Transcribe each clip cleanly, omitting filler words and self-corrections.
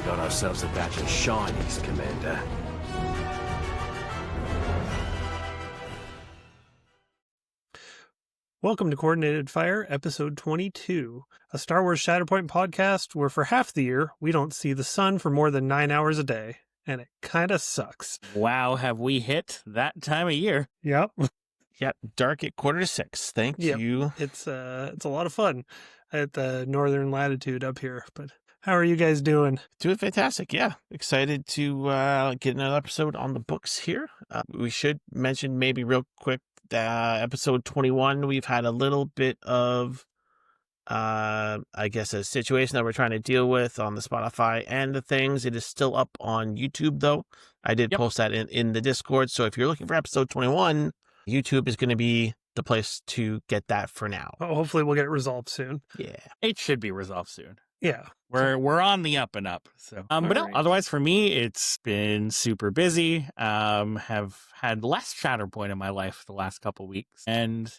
Got ourselves a batch of shinies, Commander. Welcome to Coordinated Fire, Episode 22, a Star Wars Shatterpoint podcast where for half the year, we don't see the sun for more than 9 hours a day, and it kind of sucks. Wow, have we hit that time of year? Yep. Yep, dark at 5:45. Thank Yep. you. It's a lot of fun at the northern latitude up here, but how are you guys doing? Doing fantastic, yeah. Excited to get another episode on the books here. We should mention maybe real quick, episode 21, we've had a little bit of, I guess, a situation that we're trying to deal with on the Spotify and the things. It is still up on YouTube, though. I did post that in the Discord, so if you're looking for episode 21, YouTube is going to be the place to get that for now. Oh, hopefully we'll get it resolved soon. Yeah. It should be resolved soon. Yeah. We're on the up and up. So, but no, right. otherwise for me, it's been super busy. Have had less Shatterpoint in my life the last couple weeks, and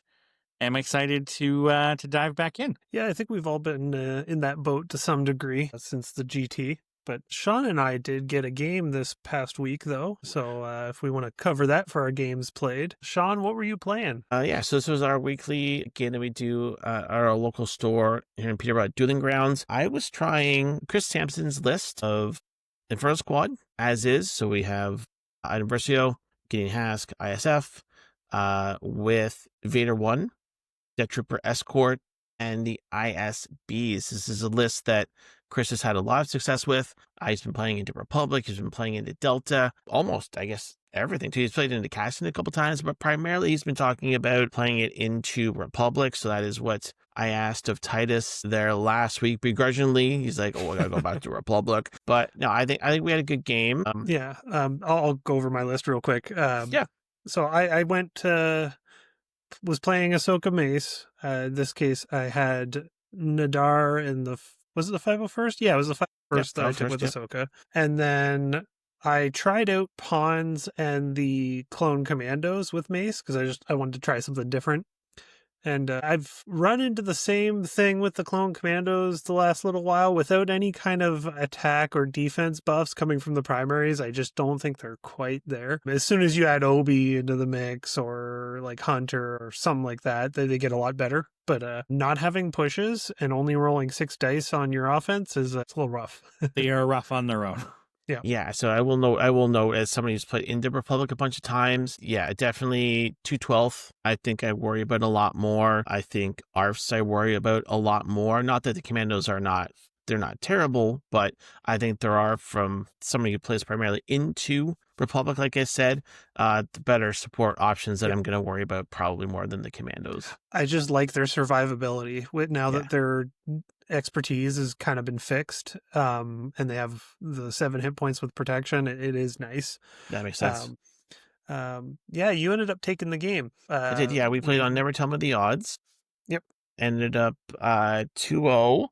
am excited to dive back in. Yeah, I think we've all been in that boat to some degree since the GT. But Sean and I did get a game this past week, though. So if we want to cover that for our games played. Sean, what were you playing? Yeah, so this was our weekly game that we do at our local store here in Peterborough, Dueling Grounds. I was trying Chris Sampson's list of Inferno Squad, as is. So we have Item Versio, Gideon Hask, ISF, with Vader 1, Death Trooper Escort, and the ISBs. This is a list that Chris has had a lot of success with. He's been playing into Republic. He's been playing into Delta. Almost, I guess, everything too. He's played into Cassian a couple times, but primarily he's been talking about playing it into Republic. So that is what I asked of Titus there last week. Begrudgingly, he's like, "Oh, I gotta go back to Republic." But no, I think we had a good game. I'll go over my list real quick. Yeah. So I went was playing Ahsoka Mace. In this case, I had Nadar in was it the 501st? Yeah, it was the 501st that I took with Ahsoka. And then I tried out Pawns and the Clone Commandos with Mace because I wanted to try something different. And I've run into the same thing with the Clone Commandos the last little while without any kind of attack or defense buffs coming from the primaries. I just don't think they're quite there. As soon as you add Obi into the mix or like Hunter or something like that, they get a lot better. But not having pushes and only rolling 6 dice on your offense it's a little rough. They are rough on their own. Yeah, so I will note as somebody who's played into Republic a bunch of times, yeah, definitely 212. I think I worry about a lot more. I think ARFs I worry about a lot more. Not that the Commandos they're not terrible, but I think there are, from somebody who plays primarily into Republic, like I said, the better support options that I'm going to worry about probably more than the Commandos. I just like their survivability now that their expertise has kind of been fixed, and they have the 7 hit points with protection. It is nice. That makes sense. Yeah, you ended up taking the game. I did. Yeah, we played on Never Tell Me the Odds. Yep. Ended up 2-0.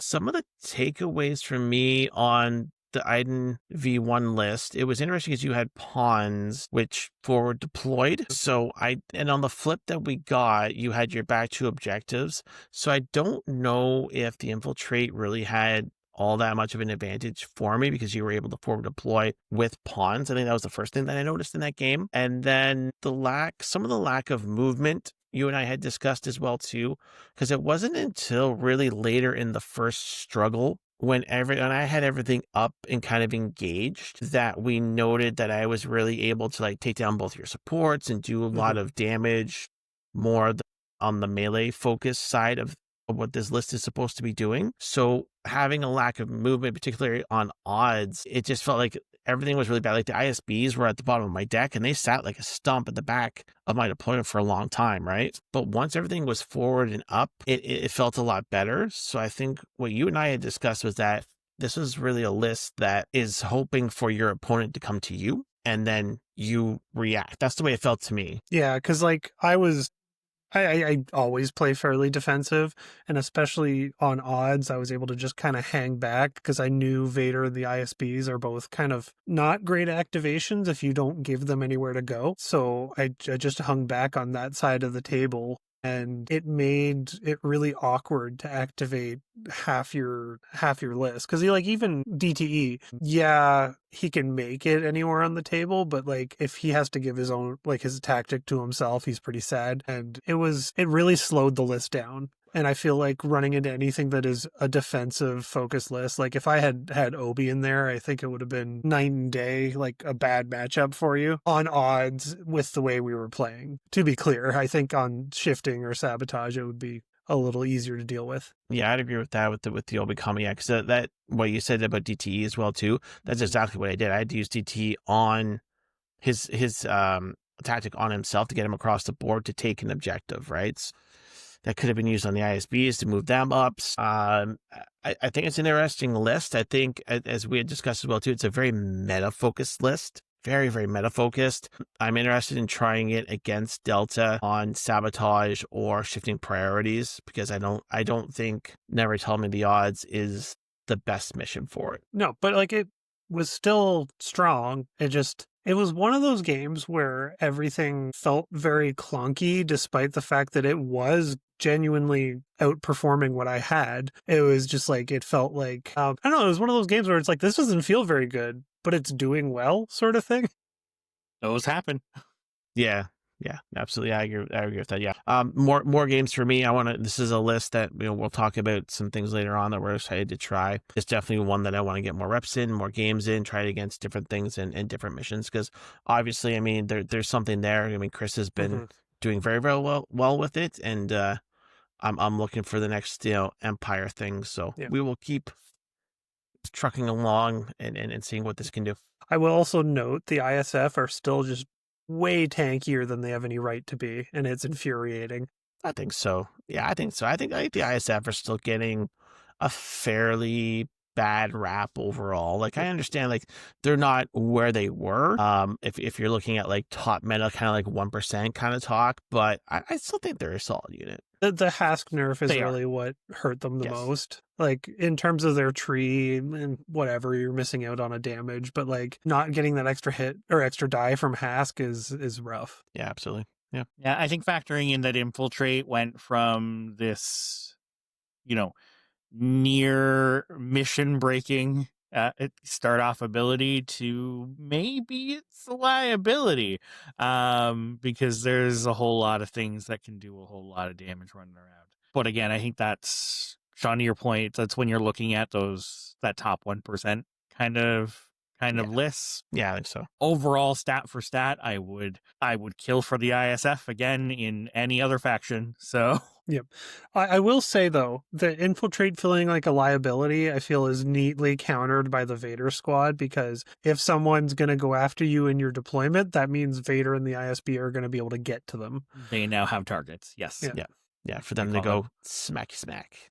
Some of the takeaways from me on the Iden V1 list, it was interesting because you had pawns which forward deployed. And on the flip that we got, you had your back 2 objectives. So I don't know if the infiltrate really had all that much of an advantage for me because you were able to forward deploy with pawns. I think that was the first thing that I noticed in that game. And then some of the lack of movement you and I had discussed as well too, because it wasn't until really later in the first struggle when I had everything up and kind of engaged that we noted that I was really able to like take down both your supports and do a lot of damage more on the melee focus side of what this list is supposed to be doing. So having a lack of movement, particularly on odds, it just felt like everything was really bad. Like the ISBs were at the bottom of my deck and they sat like a stump at the back of my deployment for a long time, right? But once everything was forward and up, it felt a lot better. So I think what you and I had discussed was that this was really a list that is hoping for your opponent to come to you and then you react. That's the way it felt to me. Yeah, because like I always play fairly defensive, and especially on odds, I was able to just kind of hang back because I knew Vader and the ISBs are both kind of not great activations if you don't give them anywhere to go. So I just hung back on that side of the table and it made it really awkward to activate half your list. Because even DTE, yeah, he can make it anywhere on the table, but like if he has to give his own his tactic to himself, he's pretty sad. And it really slowed the list down. And I feel like running into anything that is a defensive focused list, like if I had Obi in there, I think it would have been night and day, like a bad matchup for you on odds with the way we were playing. To be clear, I think on shifting or sabotage, it would be a little easier to deal with. Yeah, I'd agree with that with the Obi coming. Yeah, because that what you said about DTE as well too. That's exactly what I did. I had to use DTE on his tactic on himself to get him across the board to take an objective, right? That could have been used on the ISBs to move them up. I think it's an interesting list. I think, as we had discussed as well too, it's a very meta-focused list. Very, very meta-focused. I'm interested in trying it against Delta on sabotage or shifting priorities, because I don't think Never Tell Me the Odds is the best mission for it. No, but it was still strong. It was one of those games where everything felt very clunky, despite the fact that it was genuinely outperforming what I had. It was just it felt like, I don't know, it was one of those games where it's like, this doesn't feel very good, but it's doing well, sort of thing. Those happen. Yeah, absolutely. I agree with that. Yeah. More games for me. This is a list that we'll talk about some things later on that we're excited to try. It's definitely one that I want to get more reps in, more games in, try it against different things and different missions. Because obviously, there's something there. Chris has been doing very, very well with it, and I'm looking for the next Empire thing. So we will keep trucking along and seeing what this can do. I will also note the ISF are still just way tankier than they have any right to be, and it's infuriating. I think so. Yeah, I think so. I think the ISF are still getting a fairly bad rap overall. I understand they're not where they were. If you're looking at top meta, kind of 1% kind of talk, but I still think they're a solid unit. The Hask nerf is really what hurt them the most. In terms of their tree and whatever, you're missing out on a damage, but not getting that extra hit or extra die from Hask is rough. Yeah, absolutely. Yeah. Yeah, I think factoring in that Infiltrate went from this, near mission breaking start off ability to maybe it's a liability, because there's a whole lot of things that can do a whole lot of damage running around. But again, I think that's, Sean, to your point, that's when you're looking at that top 1% kind of lists. Yeah, I think so. Overall, stat for stat, I would kill for the ISF again in any other faction. So yep. I will say though, the Infiltrate feeling like a liability, I feel, is neatly countered by the Vader squad, because if someone's going to go after you in your deployment, that means Vader and the ISB are going to be able to get to them. They now have targets. Yes. Yeah, for them to go smack.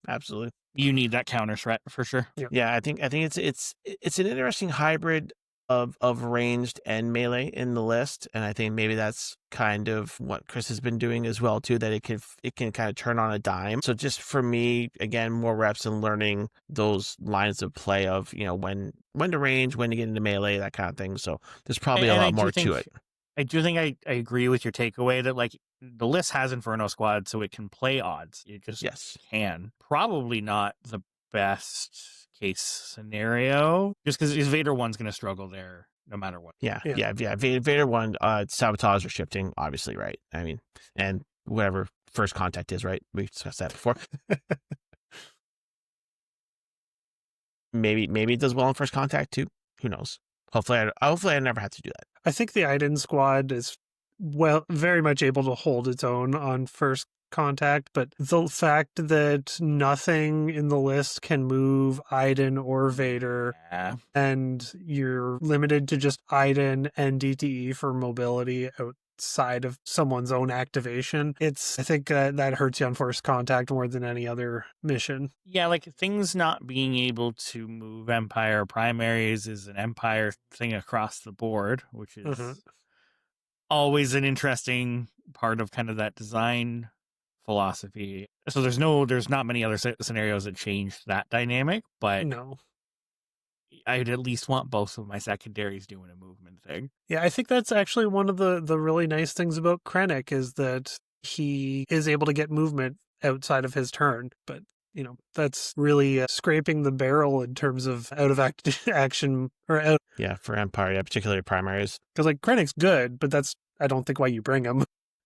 Absolutely. You need that counter threat for sure. Yeah, I think it's an interesting hybrid of ranged and melee in the list, and I think maybe that's kind of what Chris has been doing as well too, that it can kind of turn on a dime. So just for me, again, more reps and learning those lines of play of when to range, when to get into melee, that kind of thing. So there's probably a lot more to it. I do think I agree with your takeaway that the list has Inferno Squad, so it can play odds. It just can. Probably not the best case scenario, just because Vader 1's going to struggle there no matter what. Yeah. Vader 1, sabotage or shifting, obviously, right? And whatever first contact is, right? We discussed that before. Maybe it does well in first contact too. Who knows? Hopefully I never have to do that. I think the Iden squad is very much able to hold its own on first contact, but the fact that nothing in the list can move Iden or Vader, and you're limited to just Iden and DTE for mobility outside of someone's own activation, I think that hurts you on first contact more than any other mission. Yeah, things not being able to move Empire primaries is an Empire thing across the board, which is always an interesting part of kind of that design philosophy. So there's not many other scenarios that change that dynamic, but no, I'd at least want both of my secondaries doing a movement thing. Yeah, I think that's actually one of the really nice things about Krennic, is that he is able to get movement outside of his turn. But, that's really scraping the barrel in terms of out of action or out. Yeah, for Empire, yeah, particularly primaries. Because, like, Krennic's good, but that's, I don't think, why you bring him.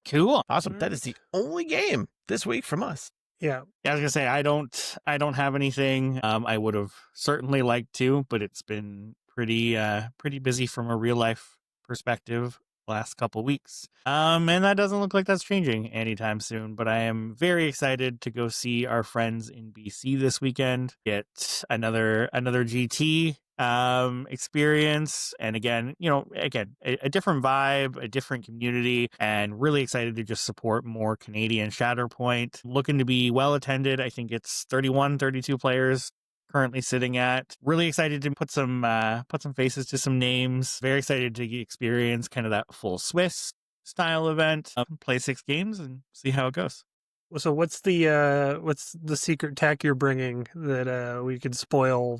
Cool. Awesome. That is the only game this week from us. Yeah. Yeah, I was gonna say I don't have anything. I would have certainly liked to, but it's been pretty busy from a real life perspective last couple weeks. And that doesn't look like that's changing anytime soon. But I am very excited to go see our friends in BC this weekend. Get another GT experience, and again a different vibe, a different community, and really excited to just support more Canadian Shatterpoint. Looking to be well attended. I think it's 32 players currently sitting at. Really excited to put some faces to some names. Very excited to experience kind of that full Swiss style event, play 6 games and see how it goes. So what's the secret tech you're bringing that we could spoil?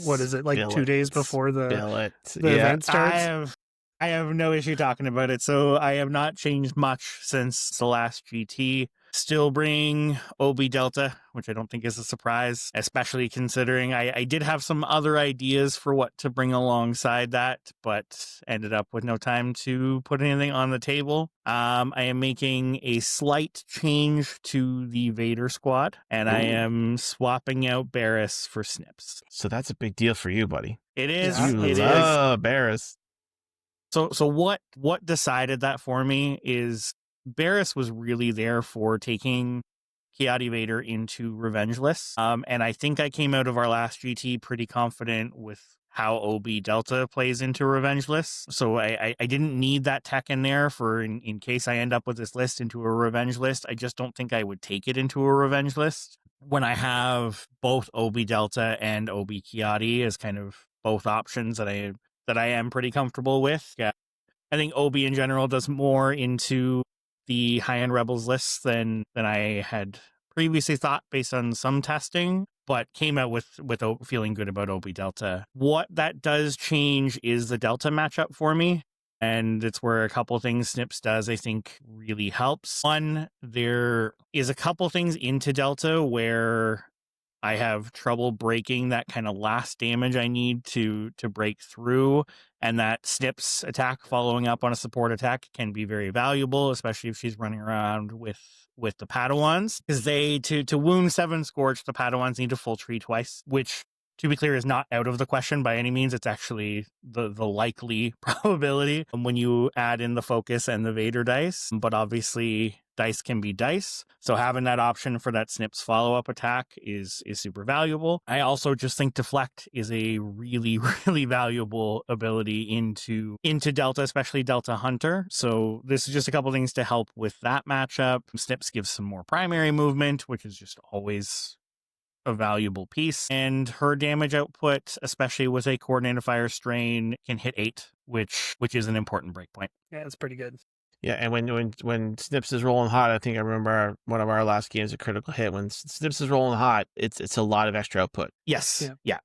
What is it, like 2 days before the event starts? I have no issue talking about it. So I have not changed much since the last GT. Still bring OB Delta, which I don't think is a surprise, especially considering I did have some other ideas for what to bring alongside that, but ended up with no time to put anything on the table. I am making a slight change to the Vader squad, and I am swapping out Barriss for Snips. So that's a big deal for you, buddy. It is. You It love Barriss. So what decided that for me is Barriss was really there for taking Ki-Adi Vader into Revenge lists. And I think I came out of our last GT pretty confident with how OB Delta plays into Revenge lists. So I didn't need that tech in there for in case I end up with this list into a Revenge list. I just don't think I would take it into a Revenge list when I have both OB Delta and OB Ki-Adi as kind of both options that I am pretty comfortable with. Yeah. I think OB in general does more into the high-end Rebels lists than I had previously thought based on some testing, but came out with feeling good about OB Delta. What that does change is the Delta matchup for me, and it's where a couple things Snips does I think really helps. One, there is a couple things into Delta where I have trouble breaking that kind of last damage I need to break through, and that Snips attack following up on a support attack can be very valuable, especially if she's running around with the Padawans, because to wound 7 Scorch, the Padawans need to full tree twice, which, to be clear, is not out of the question by any means. It's actually the likely probability when you add in the focus and the Vader dice, but obviously dice can be dice. So having that option for that Snips follow-up attack is super valuable. I also just think Deflect is a really, really valuable ability into Delta, especially Delta Hunter. So this is just a couple things to help with that matchup. Snips gives some more primary movement, which is just always a valuable piece, and her damage output, especially with a coordinated fire strain, can hit 8, which is an important breakpoint. Yeah, it's pretty good. Yeah, and when Snips is rolling hot, I think I remember one of our last games, a critical hit. When Snips is rolling hot, it's a lot of extra output. Yes. Yeah.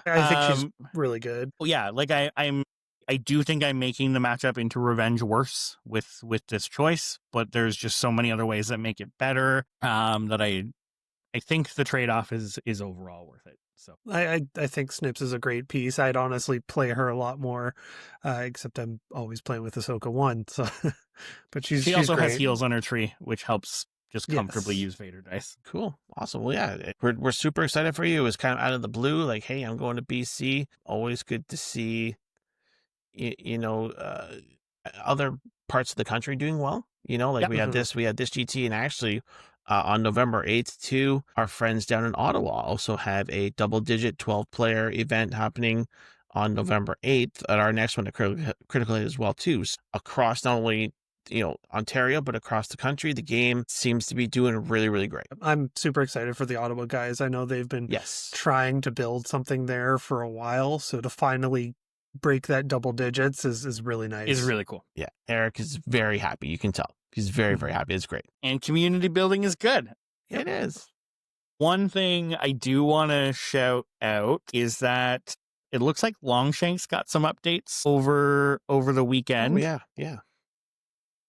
I think she's really good. Yeah, like I do think I'm making the matchup into Revenge worse with this choice, but there's just so many other ways that make it better that I think the trade-off is overall worth it. So I think Snips is a great piece. I'd honestly play her a lot more, except I'm always playing with Ahsoka 1. So, but she also great. has heals on her tree, which helps just comfortably use Vader dice. Cool, awesome. Well, yeah, we're super excited for you. It was kind of out of the blue, like, hey, I'm going to BC. Always good to see, other parts of the country doing well. Like we had this GT, and actually. On November 8th, too, our friends down in Ottawa also have a double-digit 12-player event happening on November 8th at our next one at Critical Hit as well, too. So across not only, Ontario, but across the country, the game seems to be doing really, really great. I'm super excited for the Ottawa guys. I know they've been trying to build something there for a while, so to finally break that double digits is really nice. Is really cool. Yeah, Eric is very happy. You can tell. He's very, very happy. It's great. And community building is good. It is. One thing I do want to shout out is that it looks like Longshanks got some updates over the weekend. Oh, yeah.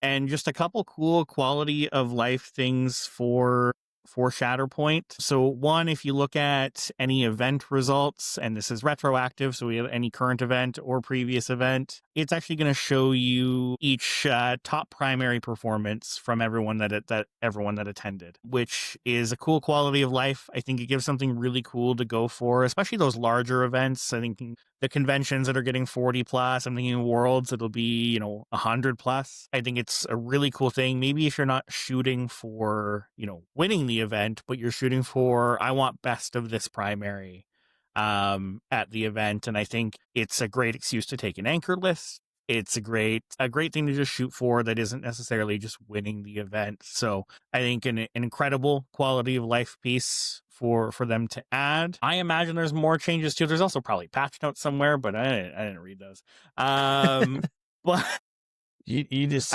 and just a couple cool quality of life things for Shatterpoint. So one, if you look at any event results, and this is retroactive, so we have any current event or previous event, it's actually going to show you each top primary performance from everyone that attended, which is a cool quality of life. I think it gives something really cool to go for, especially those larger events. I think the conventions that are getting 40 plus, I'm thinking Worlds, it'll be 100 plus. I think it's a really cool thing. Maybe if you're not shooting for winning the event, but you're shooting for, I want best of this primary at the event. And I think it's a great excuse to take an anchor list. It's a great thing to just shoot for that isn't necessarily just winning the event. So I think an incredible quality of life piece for them to add. I imagine there's more changes too. There's also probably patch notes somewhere, but I didn't read those. But you just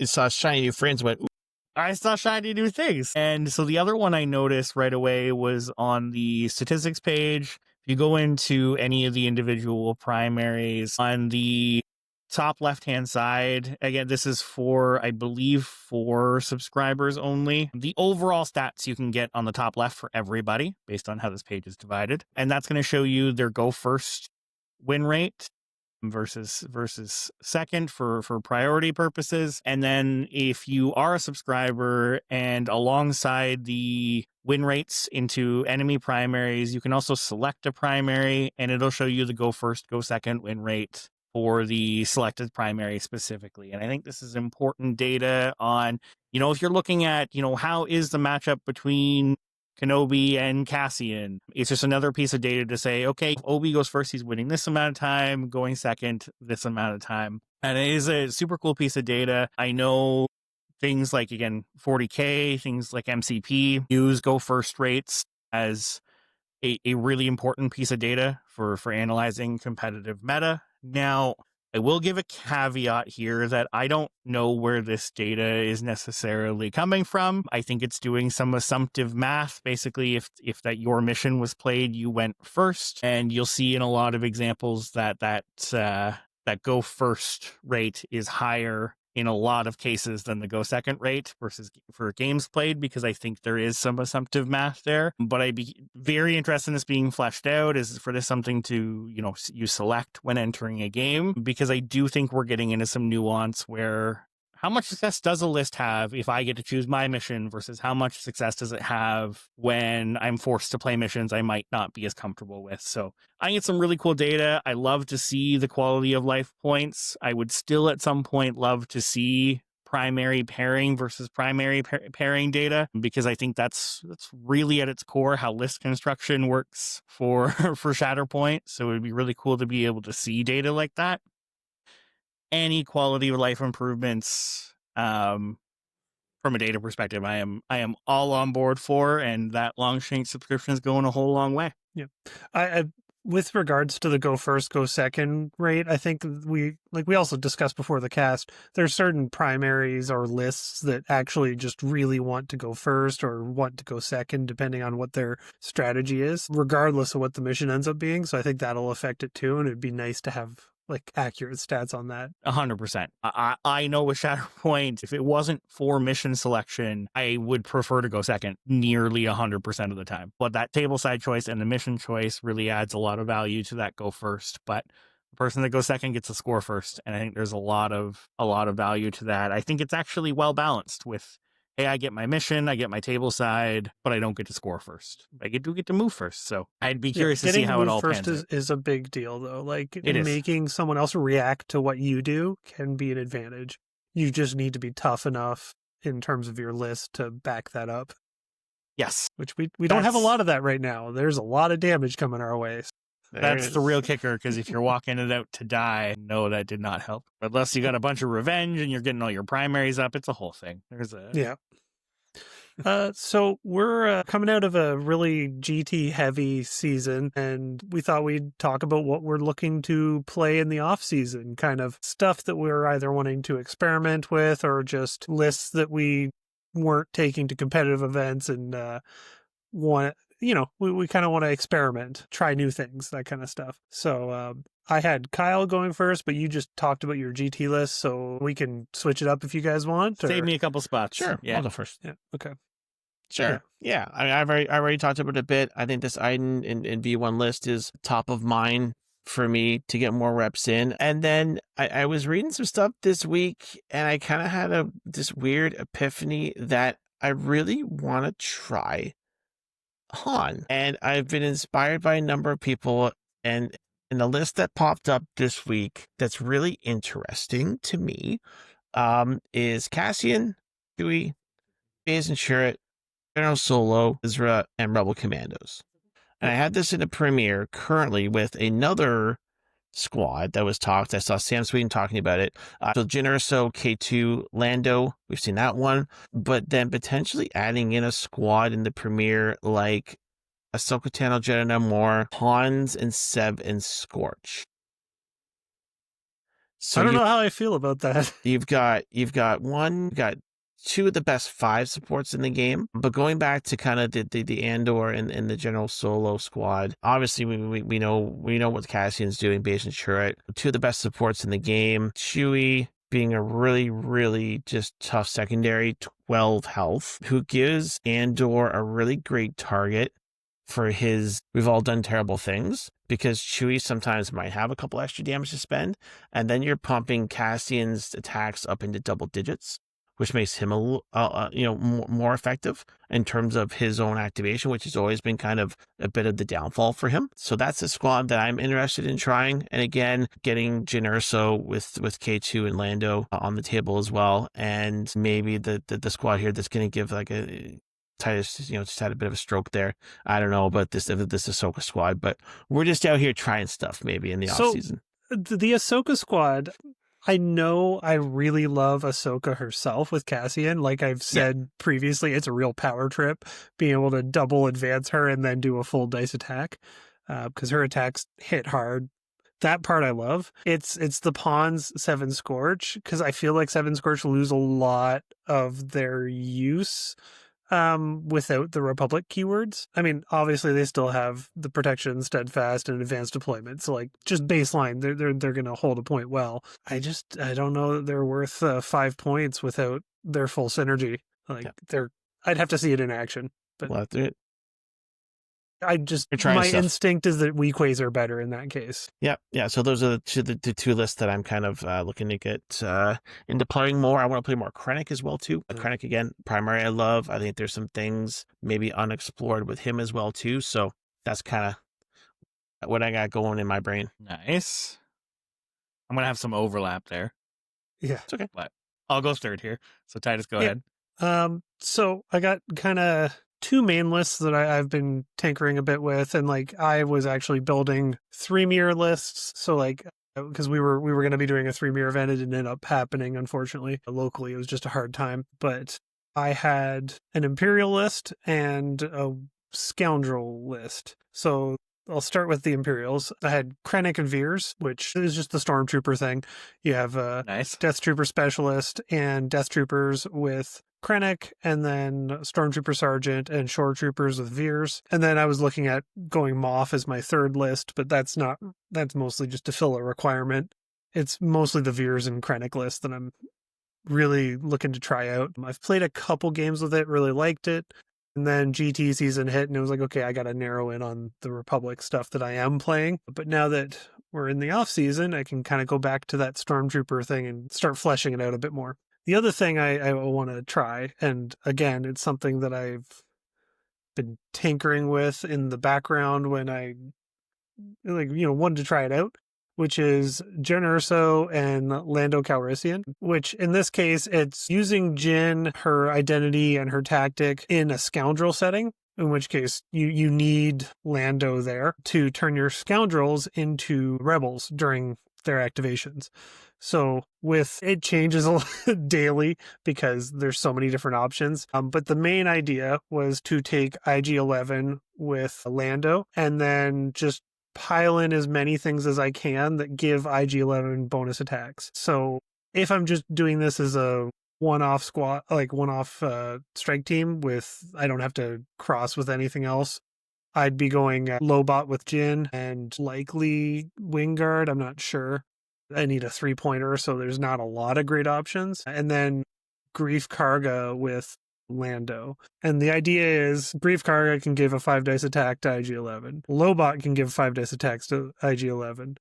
saw shiny new friends went, ooh. I saw shiny new things. And so the other one I noticed right away was on the statistics page. If you go into any of the individual primaries on the top left-hand side, again, this is for, I believe, 4 subscribers only. The overall stats you can get on the top left for everybody based on how this page is divided. And that's going to show you their go first win rate versus second for priority purposes. And then if you are a subscriber and alongside the win rates into enemy primaries, you can also select a primary and it'll show you the go first, go second win rate for the selected primary specifically. And I think this is important data on, if you're looking at, how is the matchup between Kenobi and Cassian. It's just another piece of data to say, okay, if Obi goes first, he's winning this amount of time, going second, this amount of time. And it is a super cool piece of data. I know things like, again, 40K, things like MCP use go first rates as a really important piece of data for analyzing competitive meta. Now, I will give a caveat here that I don't know where this data is necessarily coming from. I think it's doing some assumptive math. Basically, if that your mission was played, you went first, and you'll see in a lot of examples that go first rate is higher in a lot of cases than the go second rate versus for games played, because I think there is some assumptive math there. But I'd be very interested in this being fleshed out. Is for this something to, you select when entering a game? Because I do think we're getting into some nuance where how much success does a list have if I get to choose my mission versus how much success does it have when I'm forced to play missions I might not be as comfortable with? So I get some really cool data. I love to see the quality of life points. I would still at some point love to see primary pairing versus primary pairing data, because I think that's really at its core how list construction works for Shatterpoint. So it would be really cool to be able to see data like that. Any quality of life improvements from a data perspective, I am all on board for, and that Longshank subscription is going a whole long way. Yeah, I with regards to the go first, go second rate, I think we also discussed before the cast, there's certain primaries or lists that actually just really want to go first or want to go second, depending on what their strategy is, regardless of what the mission ends up being. So I think that'll affect it too, and it'd be nice to have accurate stats on that. 100%. I know with Shatterpoint, if it wasn't for mission selection, I would prefer to go second nearly 100% of the time. But that table side choice and the mission choice really adds a lot of value to that go first. But the person that goes second gets to score first. And I think there's a lot of value to that. I think it's actually well balanced with, hey, I get my mission, I get my table side, but I don't get to score first. I do get to move first. So I'd be curious to see how it all pans out. Is a big deal, though. It making someone else react to what you do can be an advantage. You just need to be tough enough in terms of your list to back that up. Yes. Which we don't have a lot of that right now. There's a lot of damage coming our way. That's the real kicker, because if you're walking it out to die, no, that did not help. Unless you got a bunch of revenge and you're getting all your primaries up, it's a whole thing. Yeah. So we're coming out of a really GT heavy season, and we thought we'd talk about what we're looking to play in the off season, kind of stuff that we're either wanting to experiment with or just lists that we weren't taking to competitive events and want we kind of want to experiment, try new things, that kind of stuff. So I had Kyle going first, but you just talked about your GT list, so we can switch it up if you guys want. Save me a couple spots. Sure. Yeah. I'll go first. Yeah. Okay. Sure. Yeah. I mean, I already talked about it a bit. I think this Iden in V1 list is top of mind for me to get more reps in. And then I was reading some stuff this week, and I kind of had this weird epiphany that I really want to try Han. And I've been inspired by a number of people, and in the list that popped up this week that's really interesting to me is Cassian, Chewie, Baze Chirrut, General Solo, Ezra, and Rebel Commandos. And I had this in a premiere currently with another squad that was talked. I saw Sam Sweden talking about it. So Jyn Erso, K2, Lando, we've seen that one. But then potentially adding in a squad in the premiere like Ahsoka Tano, Jedi Namor, Hans, and Seb, and Scorch. So I don't know how I feel about that. You've got two of the best 5 supports in the game. But going back to kind of the Andor and the General Solo squad, obviously we know what Cassian's doing, Baze Chirrut. 2 of the best supports in the game. Chewie being a really, really just tough secondary, 12 health, who gives Andor a really great target for his "we've all done terrible things," because Chewie sometimes might have a couple extra damage to spend, and then you're pumping Cassian's attacks up into double digits, which makes him more effective in terms of his own activation, which has always been kind of a bit of the downfall for him. So that's a squad that I'm interested in trying. And again, getting Jyn Erso with K2 and Lando on the table as well. And maybe the squad here that's going to give like a Titus, just had a bit of a stroke there. I don't know about this Ahsoka squad, but we're just out here trying stuff maybe in the off season. The Ahsoka squad, I know I really love Ahsoka herself with Cassian. Like I've said previously, it's a real power trip being able to double advance her and then do a full dice attack because her attacks hit hard. That part I love. It's the Pawns 7 Scorch, because I feel like 7 Scorch lose a lot of their use without the Republic keywords. I mean, obviously they still have the protection, steadfast, and advanced deployment. So like just baseline, they're going to hold a point well. I don't know that they're worth 5 points without their full synergy. Like I'd have to see it in action. But my instinct is that Weequays are better in that case. Yeah. So those are the 2 lists that I'm kind of looking to get into playing more. I want to play more Krennic as well too. Krennic again, primary I love. I think there's some things maybe unexplored with him as well too. So that's kind of what I got going in my brain. Nice. I'm gonna have some overlap there. Yeah, it's okay. But I'll go third here. So Titus, go ahead. So I got kind of 2 main lists that I've been tinkering a bit with, and like I was actually building 3 mirror lists. So like because we were going to be doing a 3 mirror event, it didn't end up happening, unfortunately. Locally, it was just a hard time. But I had an Imperial list and a Scoundrel list. So I'll start with the Imperials. I had Krennic and Veers, which is just the Stormtrooper thing. You have a Nice Death Trooper Specialist and Death Troopers with Krennic, and then Stormtrooper Sergeant and Shore Troopers with Veers. And then I was looking at going Moff as my 3rd list, but that's mostly just to fill a requirement. It's mostly the Veers and Krennic list that I'm really looking to try out. I've played a couple games with it, really liked it. And then GT season hit, and it was like, okay, I got to narrow in on the Republic stuff that I am playing. But now that we're in the off season, I can kind of go back to that Stormtrooper thing and start fleshing it out a bit more. The other thing I want to try, and again, it's something that I've been tinkering with in the background when I wanted to try it out, which is Jyn Erso and Lando Calrissian, which in this case, it's using Jyn, her identity and her tactic in a scoundrel setting, in which case you need Lando there to turn your scoundrels into rebels during their activations. So with it changes a lot daily because there's so many different options. But the main idea was to take IG-11 with Lando and then just pile in as many things as I can that give IG-11 bonus attacks. So if I'm just doing this as a one-off squad, like one-off strike team with, I don't have to cross with anything else, I'd be going Lobot with Jin and likely Wingard. I'm not sure. I need a 3-pointer, so there's not a lot of great options. And then Grief Karga with Lando. And the idea is Grief Karga can give a 5 dice attack to IG-11. Lobot can give 5 dice attacks to IG-11.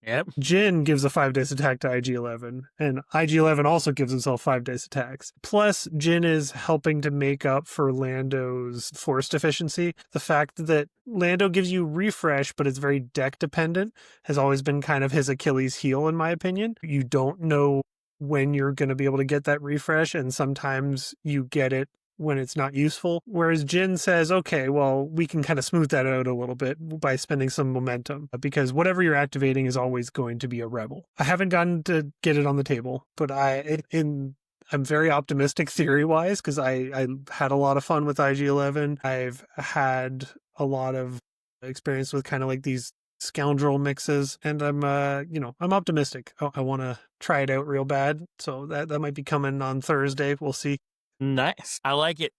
Yep. Jin gives a 5 dice attack to IG-11, and IG-11 also gives himself 5 dice attacks. Plus, Jin is helping to make up for Lando's force deficiency. The fact that Lando gives you refresh, but it's very deck dependent, has always been kind of his Achilles heel, in my opinion. You don't know when you're going to be able to get that refresh, and sometimes you get it when it's not useful. Whereas Jin says, okay, well, we can kind of smooth that out a little bit by spending some momentum, because whatever you're activating is always going to be a rebel. I haven't gotten to get it on the table, but I'm very optimistic theory-wise, because I had a lot of fun with IG-11. I've had a lot of experience with kind of like these scoundrel mixes, and I'm optimistic. I want to try it out real bad, so that might be coming on Thursday. We'll see. Nice. I like it.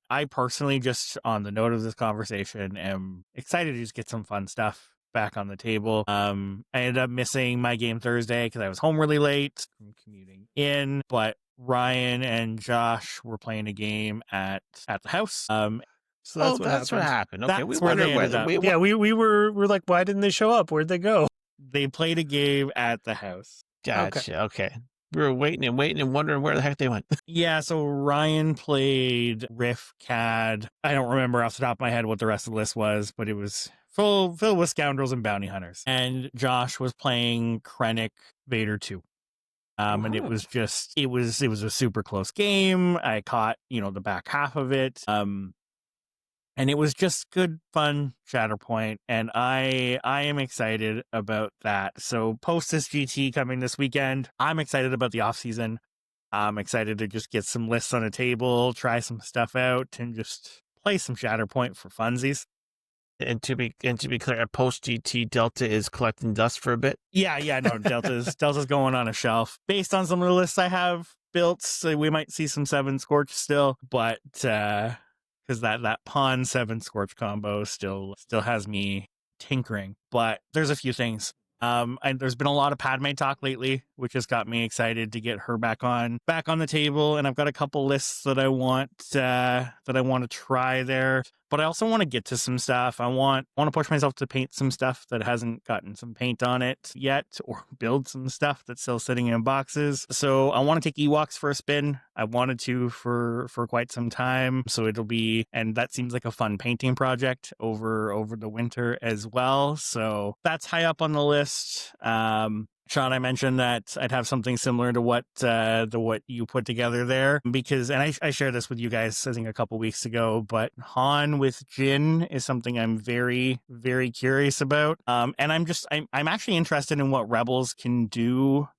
I personally, just on the note of this conversation, am excited to just get some fun stuff back on the table. I ended up missing my game Thursday because I was home really late from commuting in, but Ryan and Josh were playing a game at the house. So that's what happened. Okay, That's where they ended up. Yeah, we were like, why didn't they show up? Where'd they go? They played a game at the house. Gotcha. Okay. We were waiting and wondering where the heck they went. Yeah, so Ryan played Riff CAD. I don't remember off the top of my head what the rest of the list was, but it was filled with scoundrels and bounty hunters. And Josh was playing Krennic Vader 2. And it was a super close game. I caught, the back half of it. And it was just good, fun Shatterpoint, and I am excited about that. So post this GT coming this weekend, I'm excited about the off season. I'm excited to just get some lists on a table, try some stuff out, and just play some Shatterpoint for funsies. And to be clear, post GT, Delta is collecting dust for a bit. Yeah, no, Delta's going on a shelf based on some of the lists I have built. So we might see some 7 Scorch still, but because that Pawn 7 Scorch combo still has me tinkering. But there's a few things. And there's been a lot of Padme talk lately, which has got me excited to get her back on the table. And I've got a couple lists that I want to try there. But I also want to get to some stuff. I want to push myself to paint some stuff that hasn't gotten some paint on it yet, or build some stuff that's still sitting in boxes. So I want to take Ewoks for a spin. I wanted to for quite some time. So and that seems like a fun painting project over the winter as well. So that's high up on the list. Sean, I mentioned that I'd have something similar to what you put together there, because, and I shared this with you guys, I think a couple weeks ago, but Han with Jin is something I'm very, very curious about. And I'm actually interested in what Rebels can do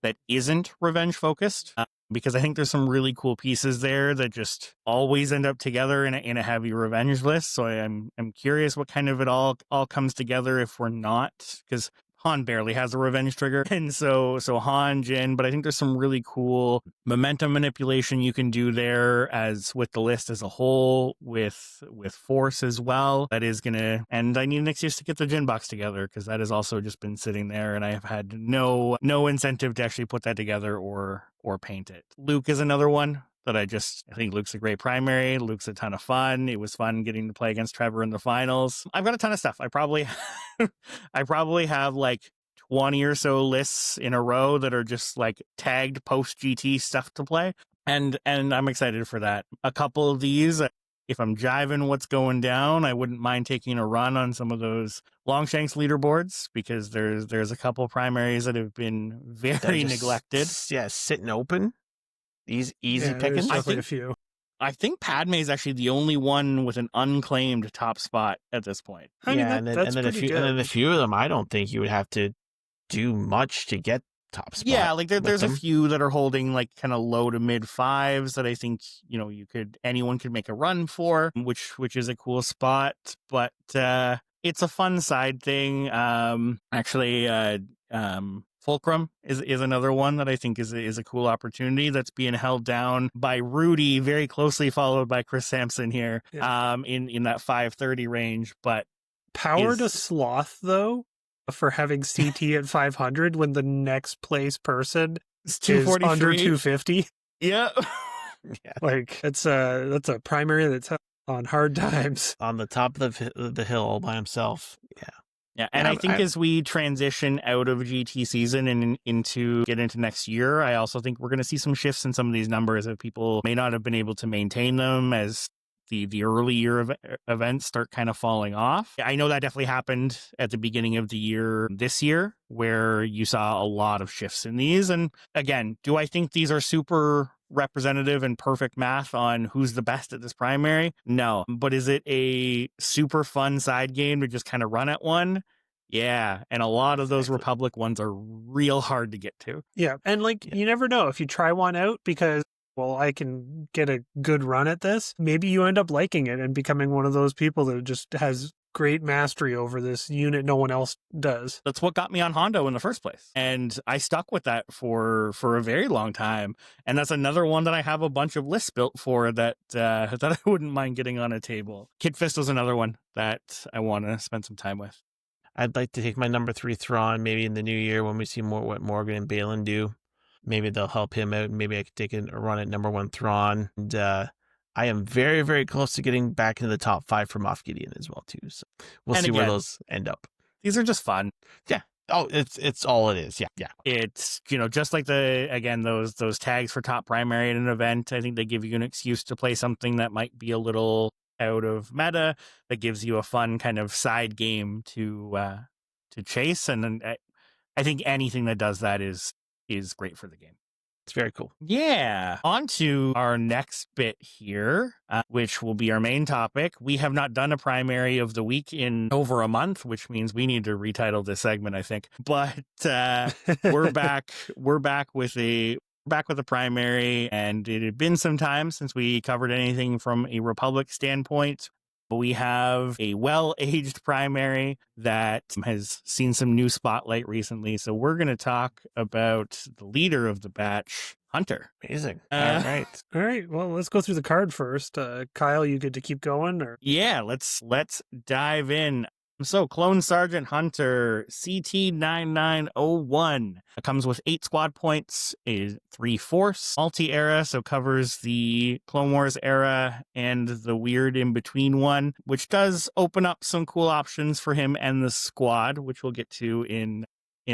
that isn't revenge focused, because I think there's some really cool pieces there that just always end up together in a heavy revenge list. So I'm curious what kind of it all comes together if we're not, because Han barely has a revenge trigger. And so Han, Jin, but I think there's some really cool momentum manipulation you can do there, as with the list as a whole, with Force as well. That is gonna, and I need an excuse to get the Jin box together, because that has also just been sitting there and I have had no incentive to actually put that together or paint it. Luke is another one that I think Luke's a great primary. Luke's a ton of fun. It was fun getting to play against Trevor in the finals. I've got a ton of stuff. I probably have like 20 or so lists in a row that are just like tagged post GT stuff to play. And I'm excited for that. A couple of these, if I'm jiving what's going down, I wouldn't mind taking a run on some of those Longshanks leaderboards, because there's a couple primaries that have been very neglected. Yeah, sitting open. Easy Yeah, picking. I think a few. I think Padme is actually the only one with an unclaimed top spot at this point. I mean, and then a few of them, I don't think you would have to do much to get top spot. Yeah, like there's a few that are holding like kind of low to mid 5s that I think anyone could make a run for, which is a cool spot. But it's a fun side thing. Fulcrum is another one that I think is a cool opportunity that's being held down by Rudy, very closely followed by Chris Sampson here, in that 530 range. But Power to Sloth, though, for having CT at 500 when the next place person it's is 243. under 250. Yeah. Yeah. Like, that's a primary that's on hard times. On the top of the hill all by himself. Yeah. Yeah, and Yeah, I think as we transition out of GT season and into next year, I also think we're going to see some shifts in some of these numbers that people may not have been able to maintain them as the early year of events start kind of falling off. I know that definitely happened at the beginning of the year this year, where you saw a lot of shifts in these. And again, do I think these are super representative and perfect math on who's the best at this primary? No. But is it a super fun side game to just kind of run at one? Yeah. And a lot of those Republic ones are real hard to get to. Yeah. And you never know if you try one out because, well, I can get a good run at this. Maybe you end up liking it and becoming one of those people that just has great mastery over this unit no one else does. That's what got me on Hondo in the first place. And I stuck with that for a very long time. And that's another one that I have a bunch of lists built for that I wouldn't mind getting on a table. Kid Fisto's another one that I want to spend some time with. I'd like to take my number 3 Thrawn maybe in the new year when we see more what Morgan and Balin do. Maybe they'll help him out. Maybe I could take a run at number 1 Thrawn. And I am very, very close to getting back into the top 5 for Moff Gideon as well, too. So we'll see where those end up. These are just fun. Yeah. Oh, it's all it is. Yeah. Yeah. It's, just like those tags for top primary at an event. I think they give you an excuse to play something that might be a little out of meta, that gives you a fun kind of side game to chase. And I think anything that does that is great for the game. It's very cool. Yeah. On to our next bit here, which will be our main topic. We have not done a primary of the week in over a month, which means we need to retitle this segment, I think. But we're back. We're back with a primary, and it had been some time since we covered anything from a Republic standpoint. But we have a well-aged primary that has seen some new spotlight recently. So we're going to talk about the leader of the batch, Hunter. Amazing. All right. Well, let's go through the card first. Kyle, you good to keep going? Or yeah, let's dive in. So, Clone Sergeant Hunter, CT9901, comes with 8 squad points, is 3 Force, multi-era, so covers the Clone Wars era and the weird in-between one, which does open up some cool options for him and the squad, which we'll get to in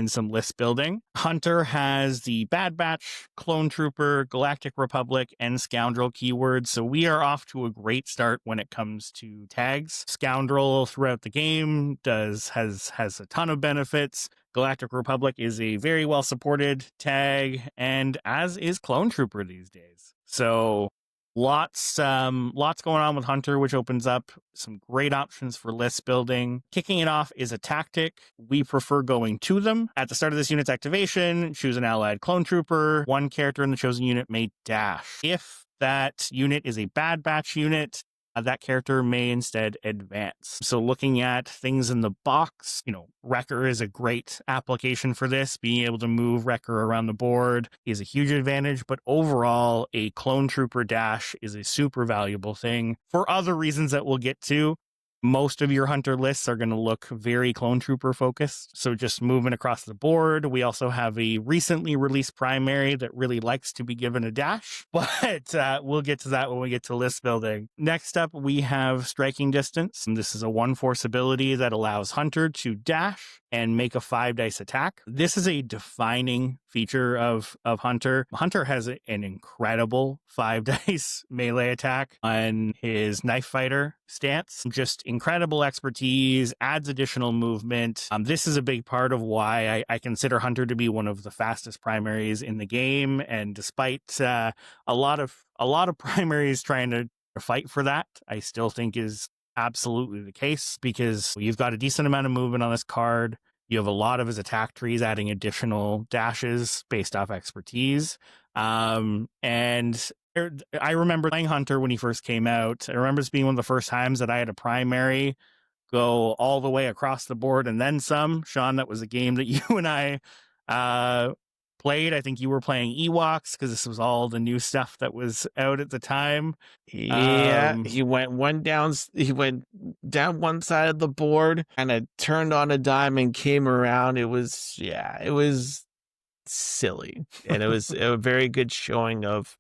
some list building. Hunter has the Bad Batch, Clone Trooper, Galactic Republic, and Scoundrel keywords, so we are off to a great start when it comes to tags. Scoundrel throughout the game has a ton of benefits. Galactic Republic is a very well supported tag, and as is Clone Trooper these days. So lots going on with Hunter, which opens up some great options for list building. Kicking it off is a tactic. We prefer going to them. At the start of this unit's activation, choose an allied clone trooper. One character in the chosen unit may dash. If that unit is a Bad Batch unit, that character may instead advance. So looking at things in the box, Wrecker is a great application for this. Being able to move Wrecker around the board is a huge advantage, but overall, a clone trooper dash is a super valuable thing for other reasons that we'll get to. Most of your Hunter lists are going to look very clone trooper focused. So just moving across the board. We also have a recently released primary that really likes to be given a dash, but we'll get to that when we get to list building. Next up, we have Striking Distance. And this is a 1 Force ability that allows Hunter to dash and make a 5-dice attack. This is a defining feature of Hunter. Hunter has an incredible 5-dice melee attack on his knife fighter stance. Just incredible expertise, adds additional movement. This is a big part of why I consider Hunter to be one of the fastest primaries in the game. And despite a lot of primaries trying to fight for that, I still think is absolutely the case, because you've got a decent amount of movement on this card. You have a lot of his attack trees adding additional dashes based off expertise. And I remember playing Hunter when he first came out. I remember this being one of the first times that I had a primary go all the way across the board and then some. Sean, that was a game that you and I played. I think you were playing Ewoks because this was all the new stuff that was out at the time. Yeah, he went down one side of the board, kind of turned on a dime and came around. It was silly, and it was a very good showing of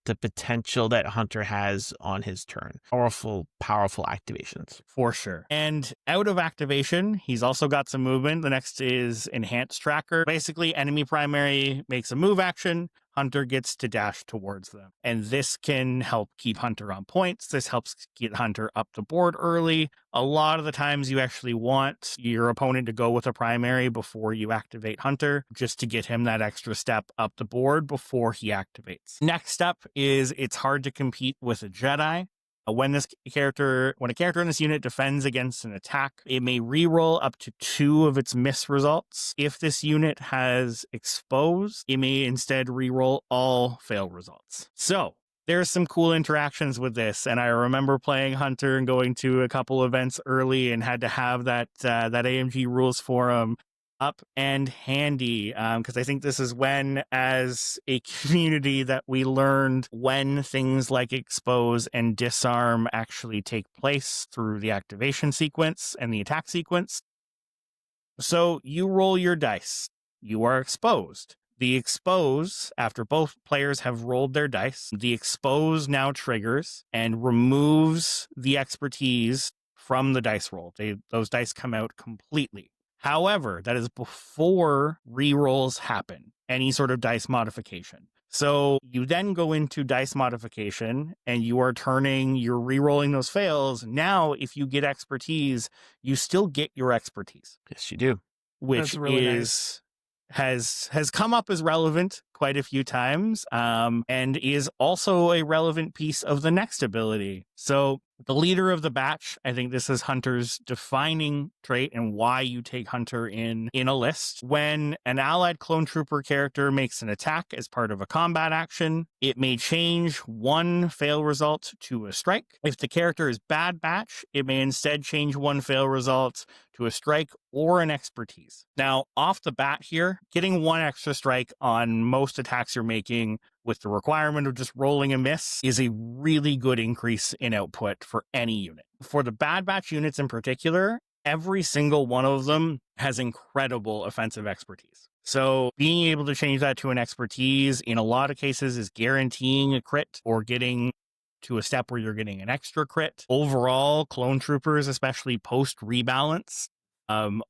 the potential that Hunter has on his turn. Powerful activations. For sure. And out of activation, he's also got some movement. The next is Enhanced Tracker. Basically, enemy primary makes a move action. Hunter gets to dash towards them. And this can help keep Hunter on points. This helps get Hunter up the board early. A lot of the times you actually want your opponent to go with a primary before you activate Hunter, just to get him that extra step up the board before he activates. Next up is it's hard to compete with a Jedi. When a character in this unit defends against an attack, it may reroll up to 2 of its miss results. If this unit has exposed, it may instead reroll all fail results. So there's some cool interactions with this, and I remember playing Hunter and going to a couple events early and had to have that AMG rules forum up and handy, because I think this is when, as a community, that we learned when things like expose and disarm actually take place through the activation sequence and the attack sequence. So you roll your dice. You are exposed. The expose, after both players have rolled their dice, the expose now triggers and removes the expertise from the dice roll. Those dice come out completely. However, that is before rerolls happen, any sort of dice modification. So you then go into dice modification and you're rerolling those fails. Now, if you get expertise, you still get your expertise. Yes, you do. Which really nice. has come up as relevant quite a few times, and is also a relevant piece of the next ability. So the leader of the batch, I think this is Hunter's defining trait and why you take Hunter in a list. When an allied clone trooper character makes an attack as part of a combat action, it may change 1 fail result to a strike. If the character is bad batch, it may instead change 1 fail result to a strike or an expertise. Now, off the bat here, getting 1 extra strike on most attacks you're making with the requirement of just rolling a miss is a really good increase in output for any unit. For the bad batch units in particular, every single one of them has incredible offensive expertise. So being able to change that to an expertise in a lot of cases is guaranteeing a crit or getting to a step where you're getting an extra crit. Overall, clone troopers, especially post rebalance,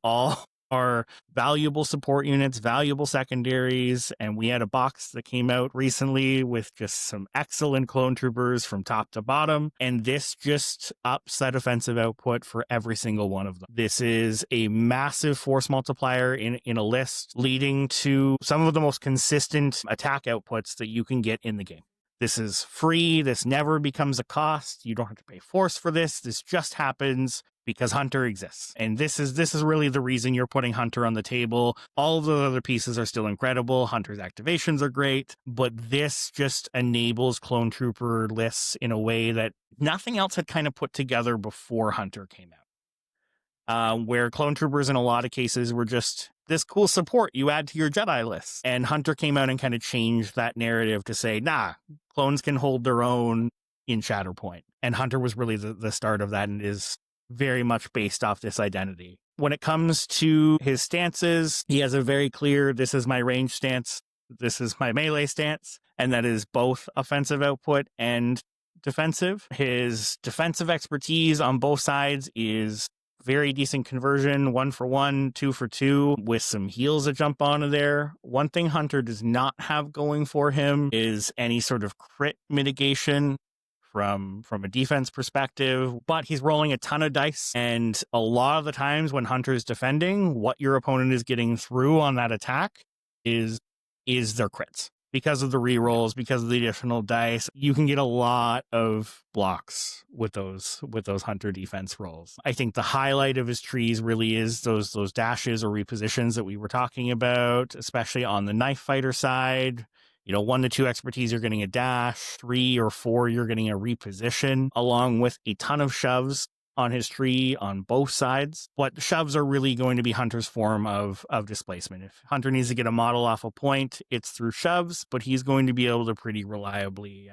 all are valuable support units, valuable secondaries, and we had a box that came out recently with just some excellent clone troopers from top to bottom, and this just ups that offensive output for every single one of them. This is a massive force multiplier in a list, leading to some of the most consistent attack outputs that you can get in the game. This is free. This never becomes a cost. You don't have to pay force for this. This just happens because Hunter exists. And this is really the reason you're putting Hunter on the table. All of the other pieces are still incredible. Hunter's activations are great, but this just enables clone trooper lists in a way that nothing else had kind of put together before Hunter came out. Where clone troopers in a lot of cases were just this cool support you add to your Jedi list. And Hunter came out and kind of changed that narrative to say, nah, clones can hold their own in Shatterpoint. And Hunter was really the start of that and is very much based off this identity. When it comes to his stances, he has a very clear, this is my range stance, this is my melee stance, and that is both offensive output and defensive. His defensive expertise on both sides is very decent conversion, 1 for 1, 2 for 2, with some heals that jump onto there. One thing Hunter does not have going for him is any sort of crit mitigation from a defense perspective, but he's rolling a ton of dice, and a lot of the times when Hunter's defending, what your opponent is getting through on that attack is their crits. Because of the rerolls, because of the additional dice, you can get a lot of blocks with those Hunter defense rolls. I think the highlight of his trees really is those dashes or repositions that we were talking about, especially on the knife fighter side. 1 to 2 expertise, you're getting a dash. 3 or 4, you're getting a reposition, along with a ton of shoves. on his tree on both sides, but shoves are really going to be Hunter's form of displacement. If Hunter needs to get a model off a point, it's through shoves, but he's going to be able to pretty reliably